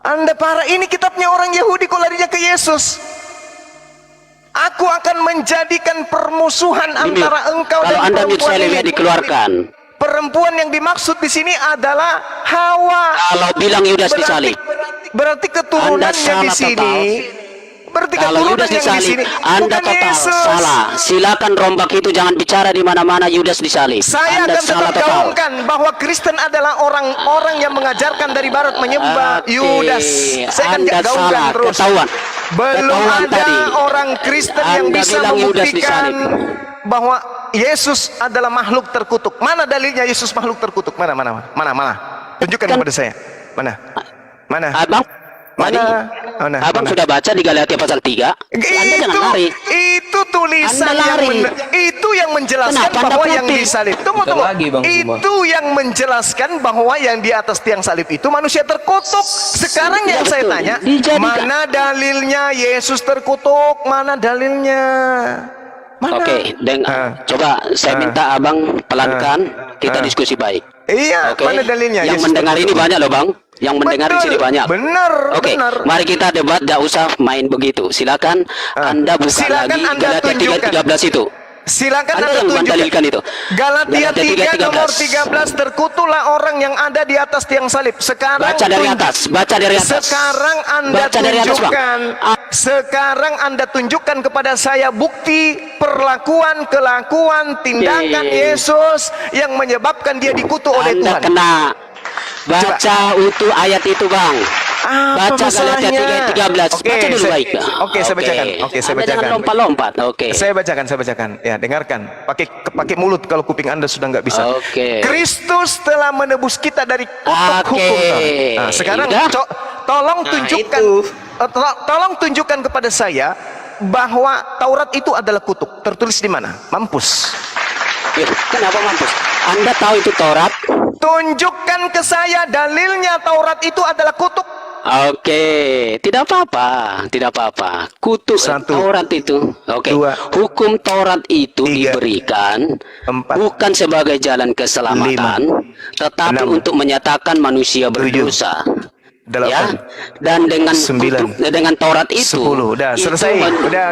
Anda parah. Ini kitabnya orang Yahudi, kok larinya ke Yesus? Aku akan menjadikan permusuhan antara engkau Kalau dan Anda perempuan saya ini. dikeluarkan. Perempuan yang dimaksud di sini adalah Hawa. Kalau bilang Yudas disalib. Berarti keturunannya Anda di salah sini. total. Berarti Kalau keturunan Yudas yang di disalib, sini Anda bukan total Yesus. salah. Silakan rombak itu, jangan bicara di mana-mana Yudas disalib. Saya Anda akan salah tetap total. gaungkan bahwa Kristen adalah orang-orang yang mengajarkan dari barat menyembah Oke. Yudas. Saya akan Anda gaungkan salah, terus. ketahuan. Belum Ketahuan ada tadi. orang Kristen yang Anda bisa bilang Yudas membuktikan disalib. bahwa Yesus adalah makhluk terkutuk. Mana dalilnya Yesus makhluk terkutuk? Mana? Tunjukkan kepada saya. Mana? Abang, Mana? Abang sudah baca di Galatia pasal 3. Anda jangan lari. Itu tulisan Anda yang lari. itu yang menjelaskan Kenapa Anda bahwa yang protes? disalib. Tunggu. lagi, Bang Zuma. Itu yang menjelaskan bahwa yang di atas tiang salib itu manusia terkutuk. Sekarang yang Ya, saya betul. tanya, Dijadikan. mana dalilnya Yesus terkutuk? Mana dalilnya? Mana? Oke, coba saya minta abang pelankan, kita diskusi baik. Iya, Oke. mana dalilnya? Yang Yesus mendengar ini terkutuk? banyak loh bang. Yang mendengar di Betul, sini banyak. benar, Oke, benar. mari kita debat, tidak usah main begitu. Silakan Anda buka Silakan lagi Anda Galatia tunjukkan. 13 itu. Silakan Anda Anda yang tunjukkan. mendalilkan itu. Galatia 3 3 nomor 13, terkutuklah orang yang ada di atas tiang salib. Sekarang Baca dari atas, baca dari atas. Sekarang Anda Baca dari atas, Bang. tunjukkan. Sekarang Anda tunjukkan kepada saya bukti perlakuan, kelakuan, tindakan Yesus yang menyebabkan dia dikutuk oleh Anda Tuhan. kena baca utuh ayat itu bang. Apa Baca Galatia masalahnya? 3:13. Oke, Baca dulu saya- baik. oke, saya bacakan. Oke, saya Anda jangan bacakan. lompat-lompat. Oke. Saya bacakan. Ya, dengarkan. Pakai mulut kalau kuping Anda sudah nggak bisa. Oke. Kristus telah menebus kita dari kutuk Oke. hukum Taurat. Nah, sekarang Udah? tolong Nah, tunjukkan tolong tunjukkan kepada saya bahwa Taurat itu adalah kutuk. Tertulis di mana? Mampus. Kenapa mampus? Anda tahu itu Taurat? Tunjukkan ke saya dalilnya Taurat itu adalah kutuk. Oke, tidak apa-apa. Kutuk Satu. Taurat itu. Oke. Dua. Hukum Taurat itu Tiga. diberikan Empat. bukan sebagai jalan keselamatan, tetapi Enam. untuk menyatakan manusia berdosa. Delapan. Ya, dan dengan Sembilan. dengan Taurat itu 10. Udah itu selesai. Udah.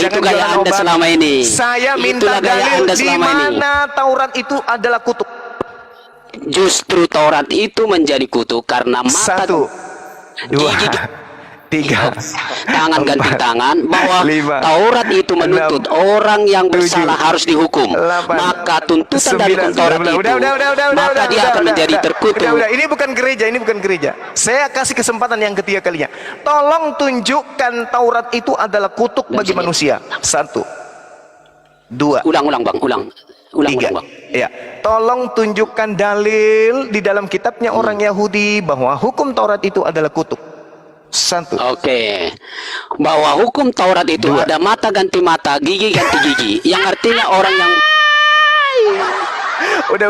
Itu gaya jualan Anda obat. selama ini. Saya minta Itulah gaya dalil Anda di selama ini. mana Taurat itu adalah kutuk. Justru Taurat itu menjadi kutuk karena mata, 1, 2, gigi, 3, tangan ganti tangan, bahwa 5, Taurat itu menuntut 6, orang yang 7, bersalah harus dihukum. 8, Maka tuntutan dari 9, hukum Taurat itu, maka dia akan menjadi terkutuk. Udah. Ini bukan gereja. Saya kasih kesempatan yang ketiga kalinya. Tolong tunjukkan Taurat itu adalah kutuk bagi manusia. 1, 2, Ulang, bang, ulang, 3. bang. Ya, tolong tunjukkan dalil di dalam kitabnya orang Yahudi bahwa hukum Taurat itu adalah kutuk. 1. Oke, bahwa hukum Taurat itu 2. ada mata ganti mata, gigi ganti gigi, yang artinya orang yang Udah.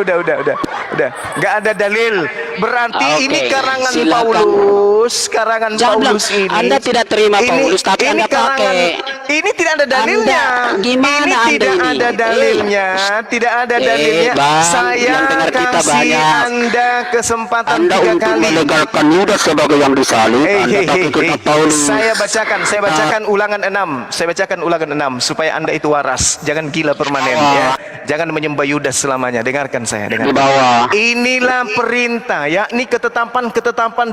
Nggak ada dalil. Berarti Oke, ini karangan silakan. Paulus. Karangan Jangan bilang, Paulus ini. Anda tidak terima Paulus, tapi Anda pakai. Ini tidak ada dalilnya. Anda, gimana ini Anda tidak ini? ada dalilnya. Tidak ada dalilnya. Bang, Saya yang dengar kita kasih banyak. Anda kesempatan Anda 3 untuk kali. melegalkan Yudas sebagai yang disalib, Anda tapi kita Paulus. Saya bacakan ulangan 6. Saya bacakan ulangan 6 supaya Anda itu waras. Jangan gila permanen ya. Jangan menyembah Yudas selamanya. Dengarkan saya, Di dengarkan. bawah. Inilah perintah, yakni ketetapan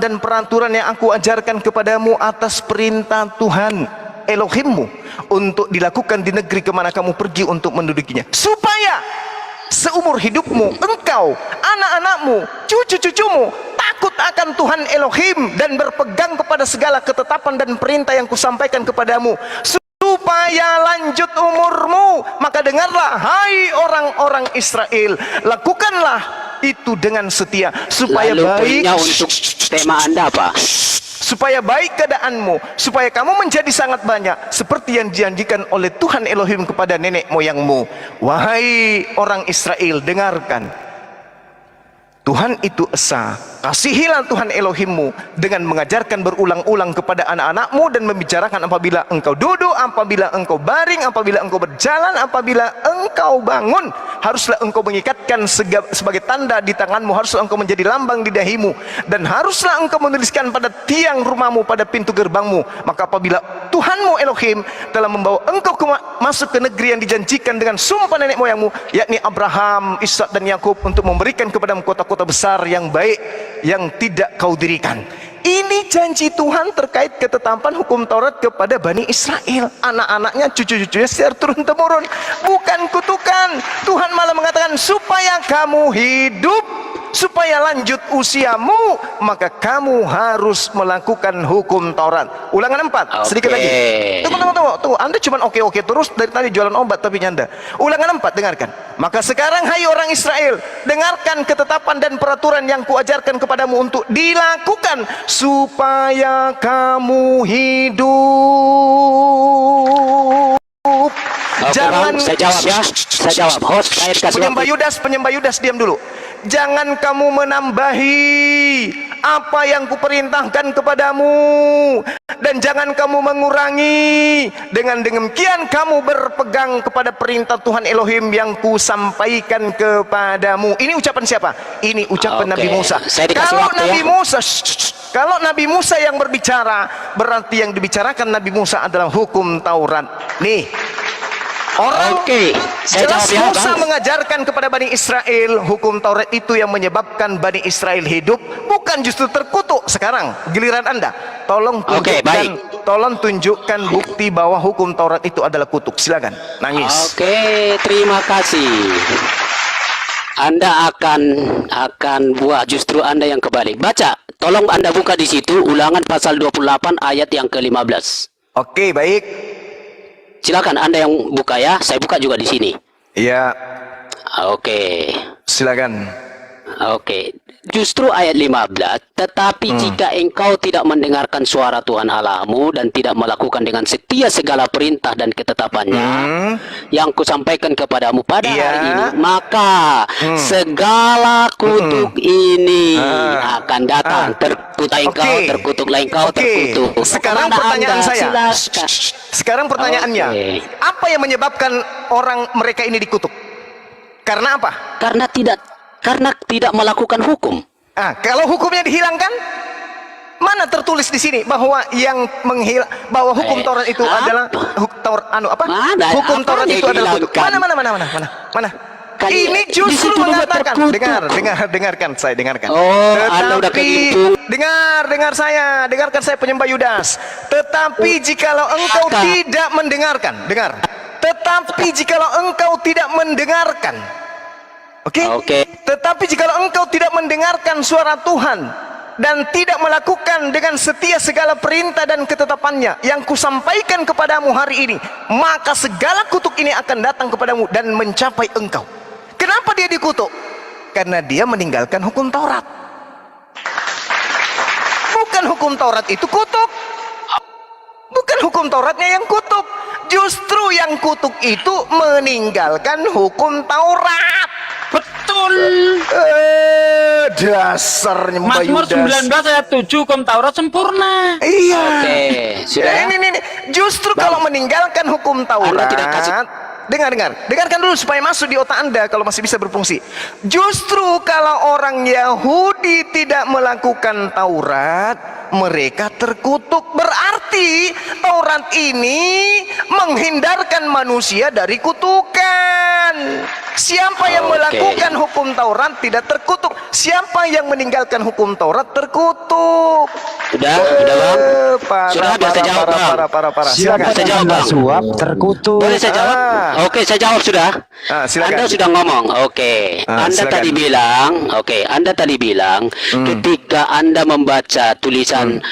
dan peraturan yang aku ajarkan kepadamu atas perintah Tuhan Elohimmu untuk dilakukan di negeri kemana kamu pergi untuk mendudukinya, supaya seumur hidupmu engkau, anak-anakmu, cucu-cucumu takut akan Tuhan Elohim dan berpegang kepada segala ketetapan dan perintah yang kusampaikan kepadamu, supaya lanjut umurmu. Maka dengarlah, hai orang-orang Israel, lakukanlah itu dengan setia, supaya Lalu baik poinnya untuk tema Anda apa? supaya baik keadaanmu, supaya kamu menjadi sangat banyak seperti yang dijanjikan oleh Tuhan Elohim kepada nenek moyangmu. Wahai orang Israel, dengarkan, Tuhan itu esa. Kasihilah Tuhan Elohimmu dengan mengajarkan berulang-ulang kepada anak-anakmu dan membicarakan apabila engkau duduk, apabila engkau baring, apabila engkau berjalan, apabila engkau bangun. Haruslah engkau mengikatkan sebagai tanda di tanganmu, haruslah engkau menjadi lambang di dahimu, dan haruslah engkau menuliskan pada tiang rumahmu, pada pintu gerbangmu. Maka apabila Tuhanmu Elohim telah membawa engkau masuk ke negeri yang dijanjikan dengan sumpah nenek moyangmu, yakni Abraham, Ishak dan Yakub, untuk memberikan kepadamu kota-kota besar yang baik yang tidak kau dirikan. Ini janji Tuhan terkait ketetapan hukum Taurat kepada Bani Israel, anak-anaknya, cucu-cucunya secara turun-temurun. Bukan kutukan. Tuhan malah mengatakan supaya kamu hidup, supaya lanjut usiamu, maka kamu harus melakukan hukum Taurat. Ulangan 4, sedikit lagi. Tunggu. tunggu. Anda cuma oke terus dari tadi jualan obat tapi nyanda. Ulangan 4, dengarkan. Maka sekarang hai orang Israel, dengarkan ketetapan dan peraturan yang kuajarkan kepadamu untuk dilakukan supaya kamu hidup. Oke, Jangan, Bang, saya jawab ya. Saya jawab. Host, saya dikasih waktu. penyembah Yudas diam dulu. Jangan kamu menambahi apa yang kuperintahkan kepadamu, dan jangan kamu mengurangi. Dengan demikian kamu berpegang kepada perintah Tuhan Elohim yang kusampaikan kepadamu. Ini ucapan siapa? Ini ucapan Oke, Nabi Musa. saya dikasih Kalau waktu Nabi ya. Musa, kalau Nabi Musa yang berbicara, berarti yang dibicarakan Nabi Musa adalah hukum Taurat. Nih, Oke, saya jelas jawab ya, Musa Bang. mengajarkan kepada Bani Israel hukum Taurat itu yang menyebabkan Bani Israel hidup, bukan justru terkutuk. Sekarang giliran Anda, tolong Oke, tunjukkan, tolong tunjukkan bukti bahwa hukum Taurat itu adalah kutuk. Silakan, nangis. Oke, terima kasih. Anda akan buah, justru Anda yang kebalik. Baca, tolong Anda buka di situ Ulangan pasal 28 ayat yang ke-15. Oke, baik. Silakan Anda yang buka ya, saya buka juga di sini. Ya, Oke. silakan. Oke, justru ayat 15, tetapi jika engkau tidak mendengarkan suara Tuhan Allahmu dan tidak melakukan dengan setia segala perintah dan ketetapannya yang kusampaikan kepadamu pada Iya. hari ini, maka segala kutuk ini akan datang. Terkutuk engkau, Oke. terkutuklah engkau, Oke. terkutuk. Sekarang Kemana pertanyaan Anda? saya. Silakan. Sekarang pertanyaannya, Oke. apa yang menyebabkan orang mereka ini dikutuk? Karena apa? Karena tidak melakukan hukum. Kalau hukumnya dihilangkan, mana tertulis di sini bahwa yang bahwa hukum Taurat itu apa? adalah Mana? hukum Taurat Apanya itu adalah kutuk. dihilangkan? Mana? Kali- Ini di justru situ juga mengatakan, terkutuk. dengarkan saya, dengarkan. Oh, Anda udah kehitung. dengarkan saya penyembah Yudas. Tetapi jikalau engkau Kata. tidak mendengarkan, tetapi jikalau engkau tidak mendengarkan, oke? Tetapi jikalau engkau tidak mendengarkan suara Tuhan dan tidak melakukan dengan setia segala perintah dan ketetapannya yang kusampaikan kepadamu hari ini, maka segala kutuk ini akan datang kepadamu dan mencapai engkau. Kenapa dia dikutuk? Karena dia meninggalkan hukum Taurat. Bukan hukum Taurat itu kutuk. Bukan hukum Tauratnya yang kutuk. Justru yang kutuk itu meninggalkan hukum Taurat. Betul. Dasarnya Mbak Mazmur Yudas. 19 ayat 7 hukum Taurat sempurna. Iya. Oke, sudah. Ini. Justru kalau meninggalkan hukum Taurat, Anda tidak kasih- dengarkan dulu supaya masuk di otak Anda kalau masih bisa berfungsi. Justru kalau orang Yahudi tidak melakukan Taurat, mereka terkutuk. Berarti Taurat ini menghindarkan manusia dari kutukan. Siapa yang Oke. melakukan hukum Taurat tidak terkutuk. Siapa yang meninggalkan hukum Taurat terkutuk. Sudah, Bang. Sudah, biar saya jawab, Bang. Para. Siapa Saya jawab, yang Bang. suap terkutuk? Boleh saya jawab? Oke, saya jawab sudah. Silakan. Anda sudah ngomong. Oke. Anda silakan. tadi bilang, ketika Anda membaca tulisan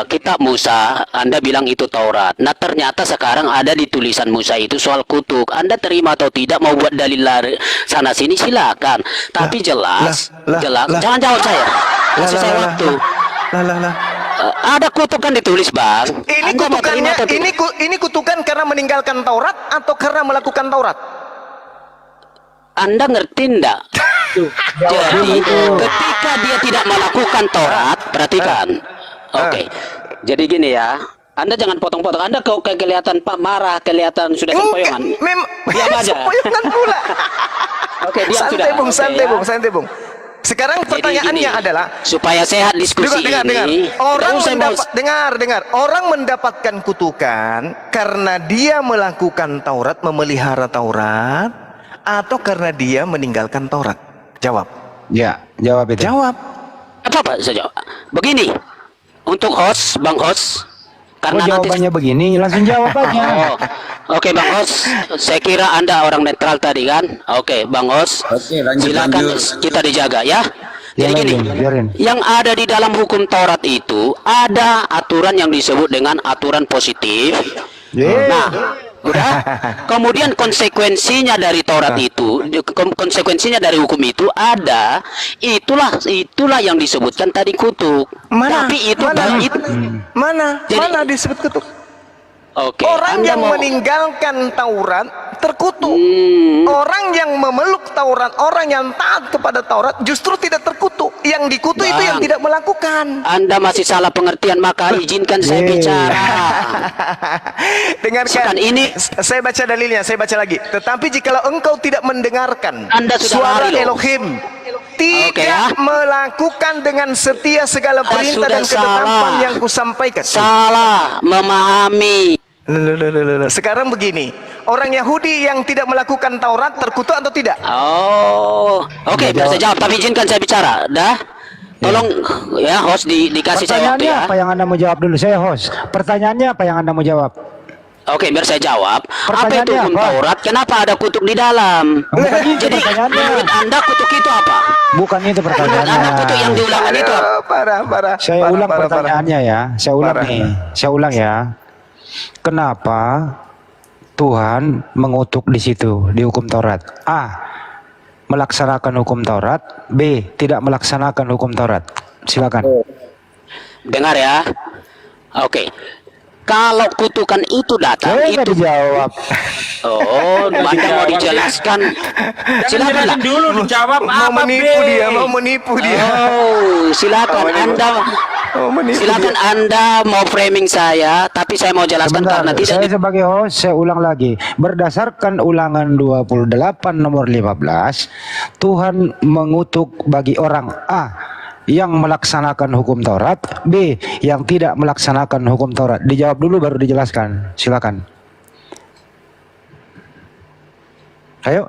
kitab Musa, Anda bilang itu Taurat. Nah, ternyata sekarang ada di tulisan Musa itu soal kutuk. Anda terima atau tidak, mau buat dalil lari sana sini silakan. Tapi jelas. Jangan jawab saya. Kasih saya waktu. Ada kutukan ditulis, Bang. Ini Anda mau terima kutukannya, atau tidak? ini kutukan karena meninggalkan Taurat atau karena melakukan Taurat? Anda ngerti enggak? Jadi ketika dia tidak melakukan Taurat, perhatikan. Oke. Jadi gini ya. Anda jangan potong-potong. Anda kok kayak kelihatan Pak marah, kelihatan sudah sempoyongan. Diam aja. Sempoyongan pula. Oke, diam sudah. Santai, Oke, ya. santai, Bung. Sekarang Jadi pertanyaannya gini, adalah supaya sehat diskusi dengar. ini. Orang saya mau- dengar. Orang mendapatkan kutukan karena dia melakukan Taurat, memelihara Taurat, atau karena dia meninggalkan Taurat? Jawab. Ya, jawab itu. Jawab. apa saja. Begini, untuk host, Bang host, karena nanti Jawabannya begini, langsung jawab aja. Oh, oke Bang Os, saya kira Anda orang netral tadi kan? Oke, Bang Os, Oke, lanjut, silakan lanjut. kita dijaga ya. Jadi gini, Biarin. yang ada di dalam hukum Taurat itu ada aturan yang disebut dengan aturan positif Nah, udah. Kemudian konsekuensinya dari Taurat itu, konsekuensinya dari hukum itu ada, itulah yang disebutkan tadi kutuk. Mana? Tapi itu Mana? Jadi- Mana disebut kutuk? Oke. Orang Anda yang mau- meninggalkan Taurat terkutuk. Orang yang memeluk Taurat, orang yang taat kepada Taurat justru tidak terkutuk. Yang dikutuk itu yang Bang. tidak melakukan. Anda masih salah pengertian, maka izinkan saya bicara. Dengarkan. Bukan, ini- Saya baca dalilnya, saya baca lagi. Tetapi jikalau engkau tidak mendengarkan Anda sudah suara lari loh. Elohim, tidak Oke, ya. melakukan dengan setia segala perintah sudah dan ketetapan salah. yang kusampaikan. Salah memahami. Sekarang begini, orang Yahudi yang tidak melakukan Taurat terkutuk atau tidak? Oh, oke, biar saya jawab. Tapi izinkan saya bicara, dah. Tolong ya, host dikasih saya waktu Pertanyaannya ya. apa yang Anda mau jawab dulu? Saya host. Pertanyaannya apa yang Anda mau jawab? Oke, biar saya jawab. Apa itu Pertanyaannya hukum apa? Taurat? Kenapa ada kutuk di dalam? Bukan itu Jadi pertanyaannya. menurut Anda kutuk itu apa? Bukan itu Menurut Anda pertanyaannya. kutuk yang diulangan itu apa? Parah. Saya ulang pertanyaannya ya. Saya ulang Parah. nih. Saya ulang ya. Kenapa Tuhan mengutuk di situ di hukum Taurat? A. Melaksanakan hukum Taurat. B. Tidak melaksanakan hukum Taurat. Silakan. Dengar ya. Oke. Kalau kutukan itu datang Saya nggak itu dijawab. oh, Anda mau dijelaskan? Silakan lah. Jelasin dulu dijawab Mau apa menipu B? dia, mau menipu dia. Oh, silakan Anda. Mau menipu Silakan dia. Anda mau framing saya, tapi saya mau jelaskan Sebentar, karena tidak saya sebagai host, saya ulang lagi. Berdasarkan ulangan 28 nomor 15, Tuhan mengutuk bagi orang A yang melaksanakan hukum Taurat, B yang tidak melaksanakan hukum Taurat. Dijawab dulu baru dijelaskan. Silakan. Ayo.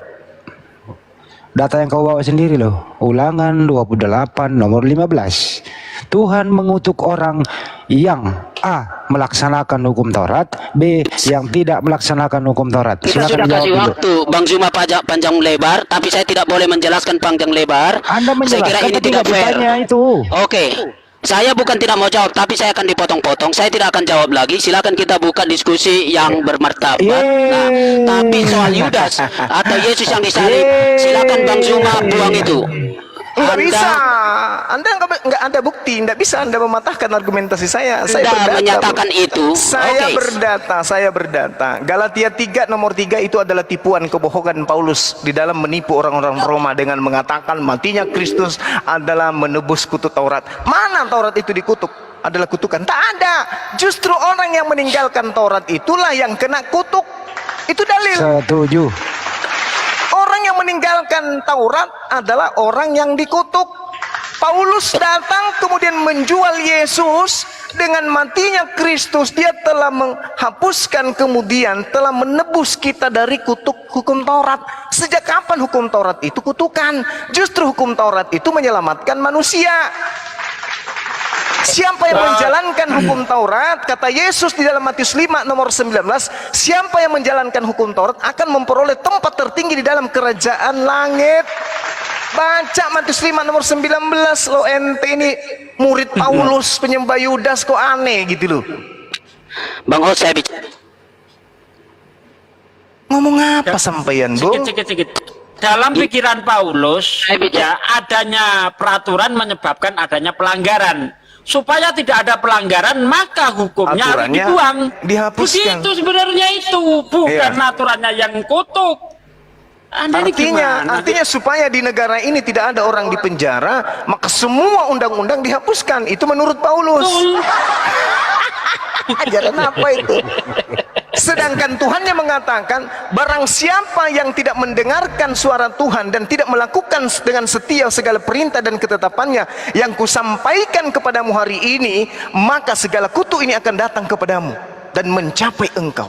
Data yang kau bawa sendiri loh. Ulangan 28 nomor 15. Tuhan mengutuk orang yang A melaksanakan hukum Taurat, B yang tidak melaksanakan hukum Taurat. kita sudah Silakan kasih jawab dulu. waktu Bang Zuma pajak panjang lebar, tapi saya tidak boleh menjelaskan panjang lebar. Anda Saya kira menjelaskan ini tapi tidak nggak fair. ditanya itu. Oke. Saya bukan tidak mau jawab, tapi saya akan dipotong-potong. Saya tidak akan jawab lagi. Silakan kita buka diskusi yang bermartabat. Nah, tapi soal Yudas atau Yesus yang disalib, silakan Bang Zuma buang itu. Nggak Anda bisa. Anda nggak ada bukti. Nggak bisa Anda mematahkan argumentasi saya. Saya Anda berdata, menyatakan Bro. itu. Saya berdata. Galatia 3 nomor 3 itu adalah tipuan kebohongan Paulus di dalam menipu orang-orang Roma dengan mengatakan matinya Kristus adalah menebus kutuk Taurat. Mana Taurat itu dikutuk? Adalah kutukan. Tak ada. Justru orang yang meninggalkan Taurat itulah yang kena kutuk. Itu dalil. Setuju. Orang yang meninggalkan Taurat adalah orang yang dikutuk. Paulus datang kemudian menjual Yesus dengan matinya Kristus. Dia telah menghapuskan, kemudian telah menebus kita dari kutuk hukum Taurat. Sejak kapan hukum Taurat itu kutukan? Justru hukum Taurat itu menyelamatkan manusia. Siapa yang menjalankan hukum Taurat, kata Yesus di dalam Matius 5 nomor 19, siapa yang menjalankan hukum Taurat akan memperoleh tempat tertinggi di dalam kerajaan langit. Baca Matius 5 nomor 19. Lo ente ini murid Paulus, penyembah Yudas, kok aneh gitu loh. Bang Hos, saya bicara. Ngomong apa sampeyan, Bung? Sedikit. Dalam pikiran Paulus, ya adanya peraturan menyebabkan adanya pelanggaran. Supaya tidak ada pelanggaran, maka hukumnya harus Aturannya dibuang. dihapuskan. Begitu sebenarnya itu, bukan Iya. aturannya yang kutuk. Anda ini gimana? Artinya supaya di negara ini tidak ada orang di penjara, maka semua undang-undang dihapuskan. Itu menurut Paulus. Betul. Ajaran apa itu? Sedangkan Tuhan yang mengatakan, barang siapa yang tidak mendengarkan suara Tuhan dan tidak melakukan dengan setia segala perintah dan ketetapannya yang kusampaikan kepadamu hari ini, maka segala kutuk ini akan datang kepadamu dan mencapai engkau.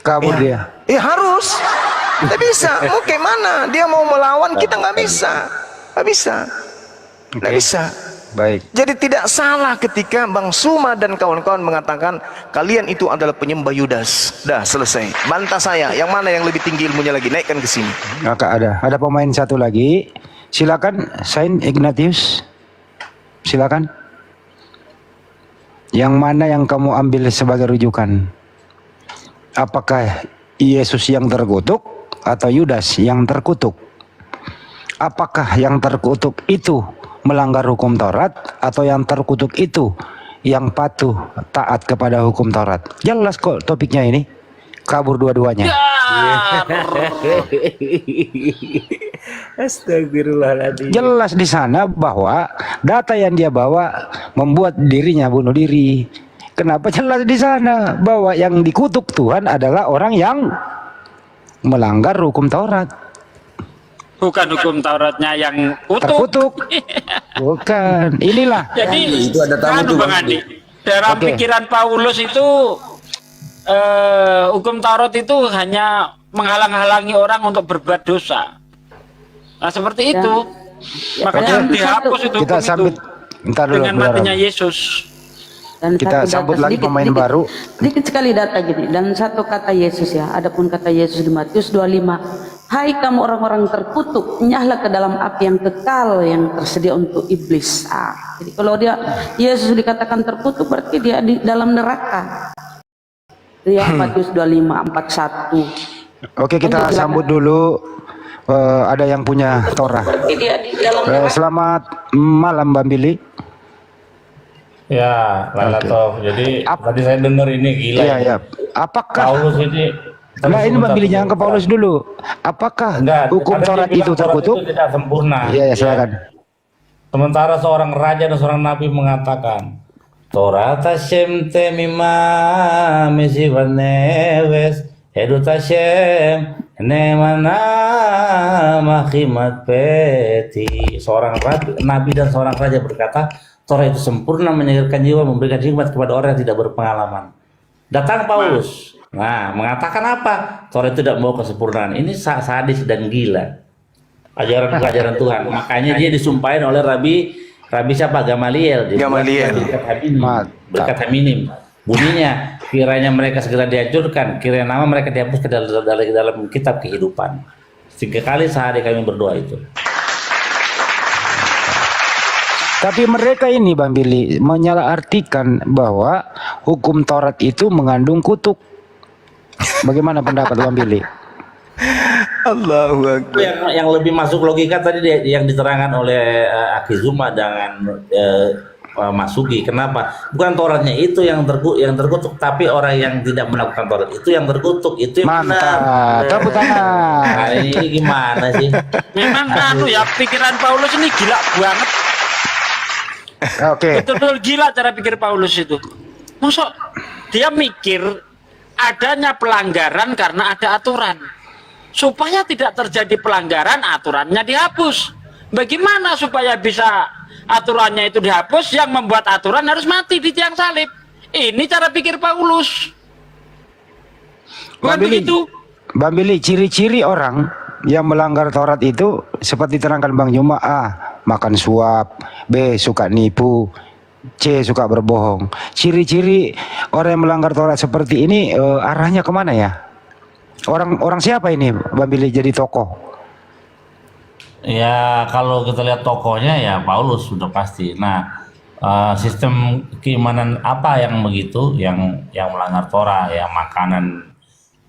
Kabur dia. Ya harus. Tidak bisa. Mau kayak mana? Dia mau melawan, kita nggak bisa. Nggak bisa. Nggak bisa. Baik. Jadi tidak salah ketika Bang Suma dan kawan-kawan mengatakan kalian itu adalah penyembah Yudas. Dah selesai. Bantah saya. Yang mana yang lebih tinggi ilmunya lagi? Naikkan ke sini. Maka ada pemain satu lagi. Silakan Saint Ignatius. Silakan. Yang mana yang kamu ambil sebagai rujukan? apakah Yesus yang terkutuk atau Yudas yang terkutuk? Apakah yang terkutuk itu melanggar hukum Taurat atau yang terkutuk itu yang patuh taat kepada hukum Taurat? Jelas kok topiknya ini. Kabur dua-duanya. Astagfirullahaladzim. Jelas di sana bahwa data yang dia bawa membuat dirinya bunuh diri. Kenapa? Jelas di sana bahwa yang dikutuk Tuhan adalah orang yang melanggar hukum Taurat. Bukan hukum Tauratnya yang Terkutuk. Bukan. Inilah. Jadi Itu ada tamu tuh, Bang Bang. Andi, dalam Oke. pikiran Paulus itu hukum Taurat itu hanya menghalang-halangi orang untuk berbuat dosa. Nah seperti itu. Makanya Oke. dihapus itu Kita hukum sambut. itu Bentar dulu, dengan Bro. matinya Yesus. Dan Kita satu sambut data lagi pemain baru. Sedikit sekali data gini. Dan satu kata Yesus ya. Adapun kata Yesus di Matius 25. Hai kamu orang-orang terkutuk, nyahlah ke dalam api yang kekal yang tersedia untuk iblis. Jadi kalau Yesus dikatakan terkutuk berarti dia di dalam neraka. Itu ya Matius 25 41. Oke, kita Lanjut, sambut dulu. Ada yang punya Torah. Berarti dia di dalam neraka. Selamat malam, Bang Billy. Ya, Lailatul. Jadi Ap- tadi saya dengar ini gila. Iya, ini. ya. Apakah Paulus ini. Nah, ini Bang Billy, jangan ke Paulus dulu. Apakah Enggak, hukum karena dia Taurat bilang itu terkutuk? Itu tidak sempurna. Iya, ya, silakan. Sementara seorang raja dan seorang nabi mengatakan, Torah Hashem temima mesivaneves edut Hashem nemana mahimat peti. Seorang nabi dan seorang raja berkata, Torah itu sempurna menyegarkan jiwa, memberikan hikmat kepada orang yang tidak berpengalaman. Datang Paulus, nah mengatakan apa? Torah itu tidak mau kesempurnaan. Ini sadis dan gila. Ajaran Tuhan. Makanya dia disumpahin oleh Rabi siapa? Gamaliel. Gamaliel. Berkat Haminim. Bunyinya, kiranya mereka segera dihancurkan, kiranya nama mereka dihapus ke dalam kitab kehidupan. 3 kali sehari kami berdoa itu. Tapi mereka ini, Bang Billy, menyalahartikan bahwa hukum Taurat itu mengandung kutuk. Bagaimana pendapat Bang Billy? Allahu Itu Akbar. yang lebih masuk logika tadi yang diterangkan oleh Akizuma dengan Mas Sugi. Kenapa? Bukan Tauratnya itu yang terkutuk, tapi orang yang tidak melakukan Taurat itu yang terkutuk. Itu yang Mantap. benar. Tepuk tangan. Nah, ini gimana sih? Memang ya pikiran Paulus ini gila banget. Oke. Betul-betul gila cara pikir Paulus itu. Masa dia mikir adanya pelanggaran karena ada aturan. Supaya tidak terjadi pelanggaran, aturannya dihapus. Bagaimana supaya bisa aturannya itu dihapus? Yang membuat aturan harus mati di tiang salib. Ini cara pikir Paulus. Bukan begitu? Bang Billy, ciri-ciri orang yang melanggar Taurat itu seperti terangkan Bang Juma, A, makan suap, B, suka nipu, C, suka berbohong. Ciri-ciri orang yang melanggar Taurat seperti ini arahnya kemana ya? Orang siapa ini Bang Billy jadi tokoh? Ya kalau kita lihat tokohnya ya Paulus sudah pasti. Nah, sistem keimanan apa yang begitu, yang melanggar Torah, ya makanan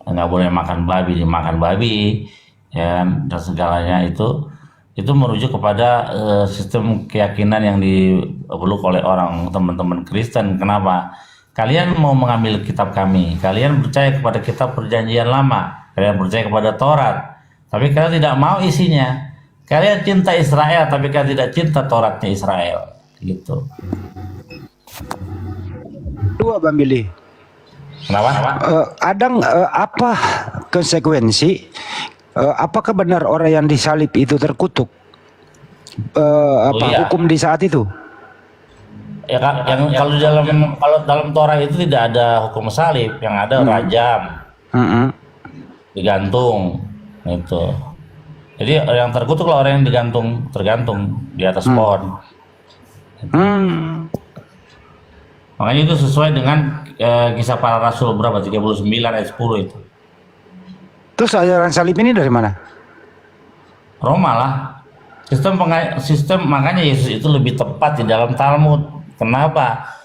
nggak boleh makan babi, dimakan babi, ya dan segalanya itu merujuk kepada sistem keyakinan yang dipeluk oleh orang teman-teman Kristen. Kenapa? Kalian mau mengambil kitab kami, kalian percaya kepada kitab perjanjian lama, kalian percaya kepada Taurat, tapi kalian tidak mau isinya. Kalian cinta Israel, tapi kalian tidak cinta Tauratnya Israel, gitu. Dua Bang Billy. Kenapa? Apa konsekuensi? Apakah benar orang yang disalib itu terkutuk? Iya. Hukum di saat itu? Ya kan, kalau dalam Torah itu tidak ada hukum salib, yang ada rajam, digantung, itu. Jadi yang terkutuklah orang yang tergantung di atas pohon. Makanya itu sesuai dengan kisah para rasul berapa? 39 ayat 10 itu. Terus ajaran salib ini dari mana? Roma lah. Sistem makanya Yesus itu lebih tepat di dalam Talmud. Kenapa?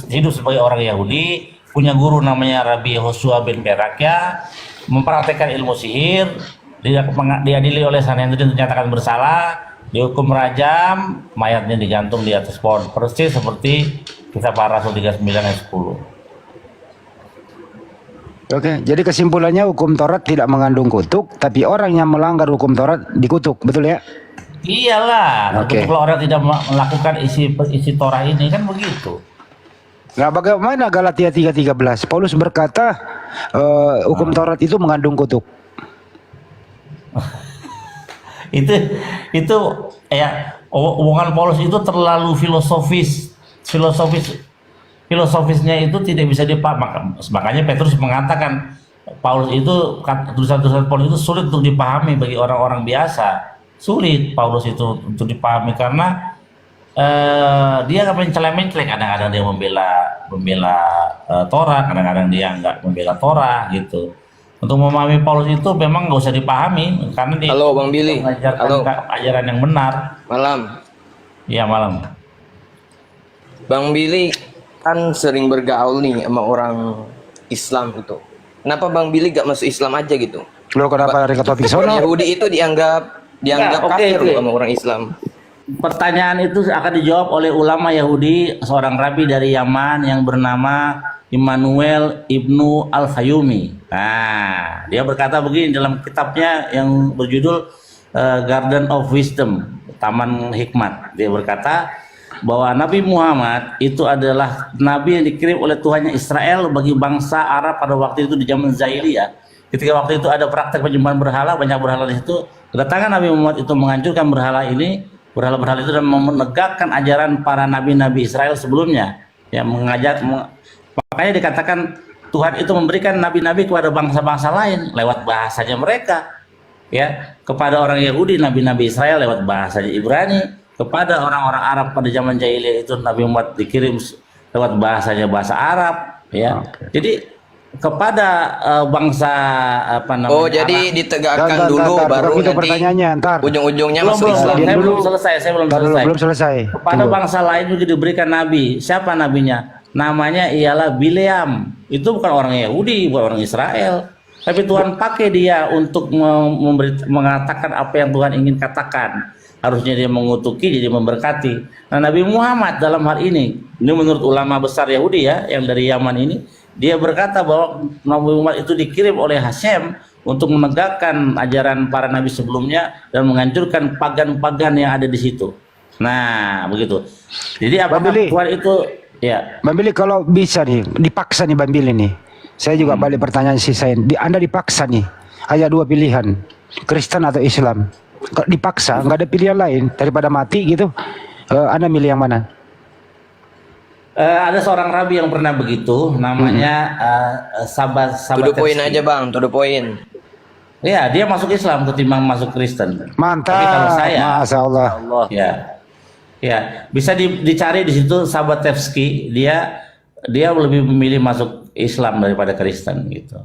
Hidup sebagai orang Yahudi, punya guru namanya Rabi Hosua bin Berakya, mempraktekkan ilmu sihir, dia diadili oleh Sanhedrin, dinyatakan bersalah, dihukum rajam, mayatnya digantung di atas pohon, persis seperti Kitab Ar-Rasul 39 ayat 10. Oke, jadi kesimpulannya hukum Taurat tidak mengandung kutuk, tapi orang yang melanggar hukum Taurat dikutuk, betul ya? Iyalah, Oke. kalau orang tidak melakukan isi Torah ini kan begitu. Nah, bagaimana Galatia 3:13? Paulus berkata hukum Taurat itu mengandung kutuk. itu ya, omongan Paulus itu terlalu filosofisnya itu tidak bisa dipahami. Makanya Petrus mengatakan Paulus itu, tulisan-tulisan Paulus itu sulit untuk dipahami bagi orang-orang biasa. Sulit Paulus itu untuk dipahami karena dia mencela-mencela, kadang-kadang dia membela Torah, kadang-kadang dia nggak membela Torah gitu. Untuk memahami Paulus itu memang nggak usah dipahami karena dia Halo Bang Billy. mengajarkan Halo. ajaran yang benar. Malam. Iya, malam. Bang Billy kan sering bergaul nih sama orang Islam itu. Kenapa Bang Billy gak masuk Islam aja gitu? Lo kenapa dari ke topik sono? Yahudi itu dianggap Oke, kafir oke. loh sama orang Islam. Pertanyaan itu akan dijawab oleh ulama Yahudi, seorang rabi dari Yaman yang bernama Immanuel Ibnu Al-Fayumi. Nah, dia berkata begini dalam kitabnya yang berjudul Garden of Wisdom, Taman Hikmat. Dia berkata bahwa Nabi Muhammad itu adalah nabi yang dikirim oleh Tuhannya Israel bagi bangsa Arab pada waktu itu di zaman Jahiliyah. Ketika waktu itu ada praktek penyembahan berhala, banyak berhala di situ. Kedatangan Nabi Muhammad itu menghancurkan berhala-berhala itu dan menegakkan ajaran para nabi-nabi Israel sebelumnya. Ya, makanya dikatakan Tuhan itu memberikan nabi-nabi kepada bangsa-bangsa lain lewat bahasanya mereka. Ya, kepada orang Yahudi nabi-nabi Israel lewat bahasanya Ibrani. Kepada orang-orang Arab pada zaman jahiliyah itu Nabi Muhammad dikirim lewat bahasanya bahasa Arab, ya. Jadi kepada bangsa apa namanya? Oh, jadi ditegakkan dulu baru itu nanti pertanyaannya, ntar. ujung-ujungnya belum, masuk belum, Islam. saya Dulu. belum selesai, Ntar dulu, belum selesai. Kepada Tunggu. bangsa lain juga diberikan nabi. Siapa nabinya? Namanya ialah Bileam. Itu bukan orang Yahudi, bukan orang Israel. Tapi Tuhan pakai dia untuk mengatakan apa yang Tuhan ingin katakan. Harusnya dia mengutuki, jadi memberkati. Nah, Nabi Muhammad dalam hal ini menurut ulama besar Yahudi ya, yang dari Yaman ini, dia berkata bahwa Nabi Muhammad itu dikirim oleh Hashem untuk menegakkan ajaran para nabi sebelumnya dan menghancurkan pagan-pagan yang ada di situ. Nah, begitu. Jadi apakah Bang Billy. Tuhan itu ya? Bang Billy, kalau bisa nih, dipaksa nih Bang Billy nih. Saya juga balik pertanyaan sisain. Anda dipaksa nih, hanya dua pilihan, Kristen atau Islam. Kalau dipaksa, nggak ada pilihan lain daripada mati gitu. Anda milih yang mana? Ada seorang rabi yang pernah begitu, namanya Sabat To the point Tefsir. aja Bang, to the point. Ya, dia masuk Islam ketimbang masuk Kristen. Mantap, Tapi kalau saya, Masya Allah. ya bisa dicari di situ Sabat Tefsir. Dia lebih memilih masuk Islam daripada Kristen gitu.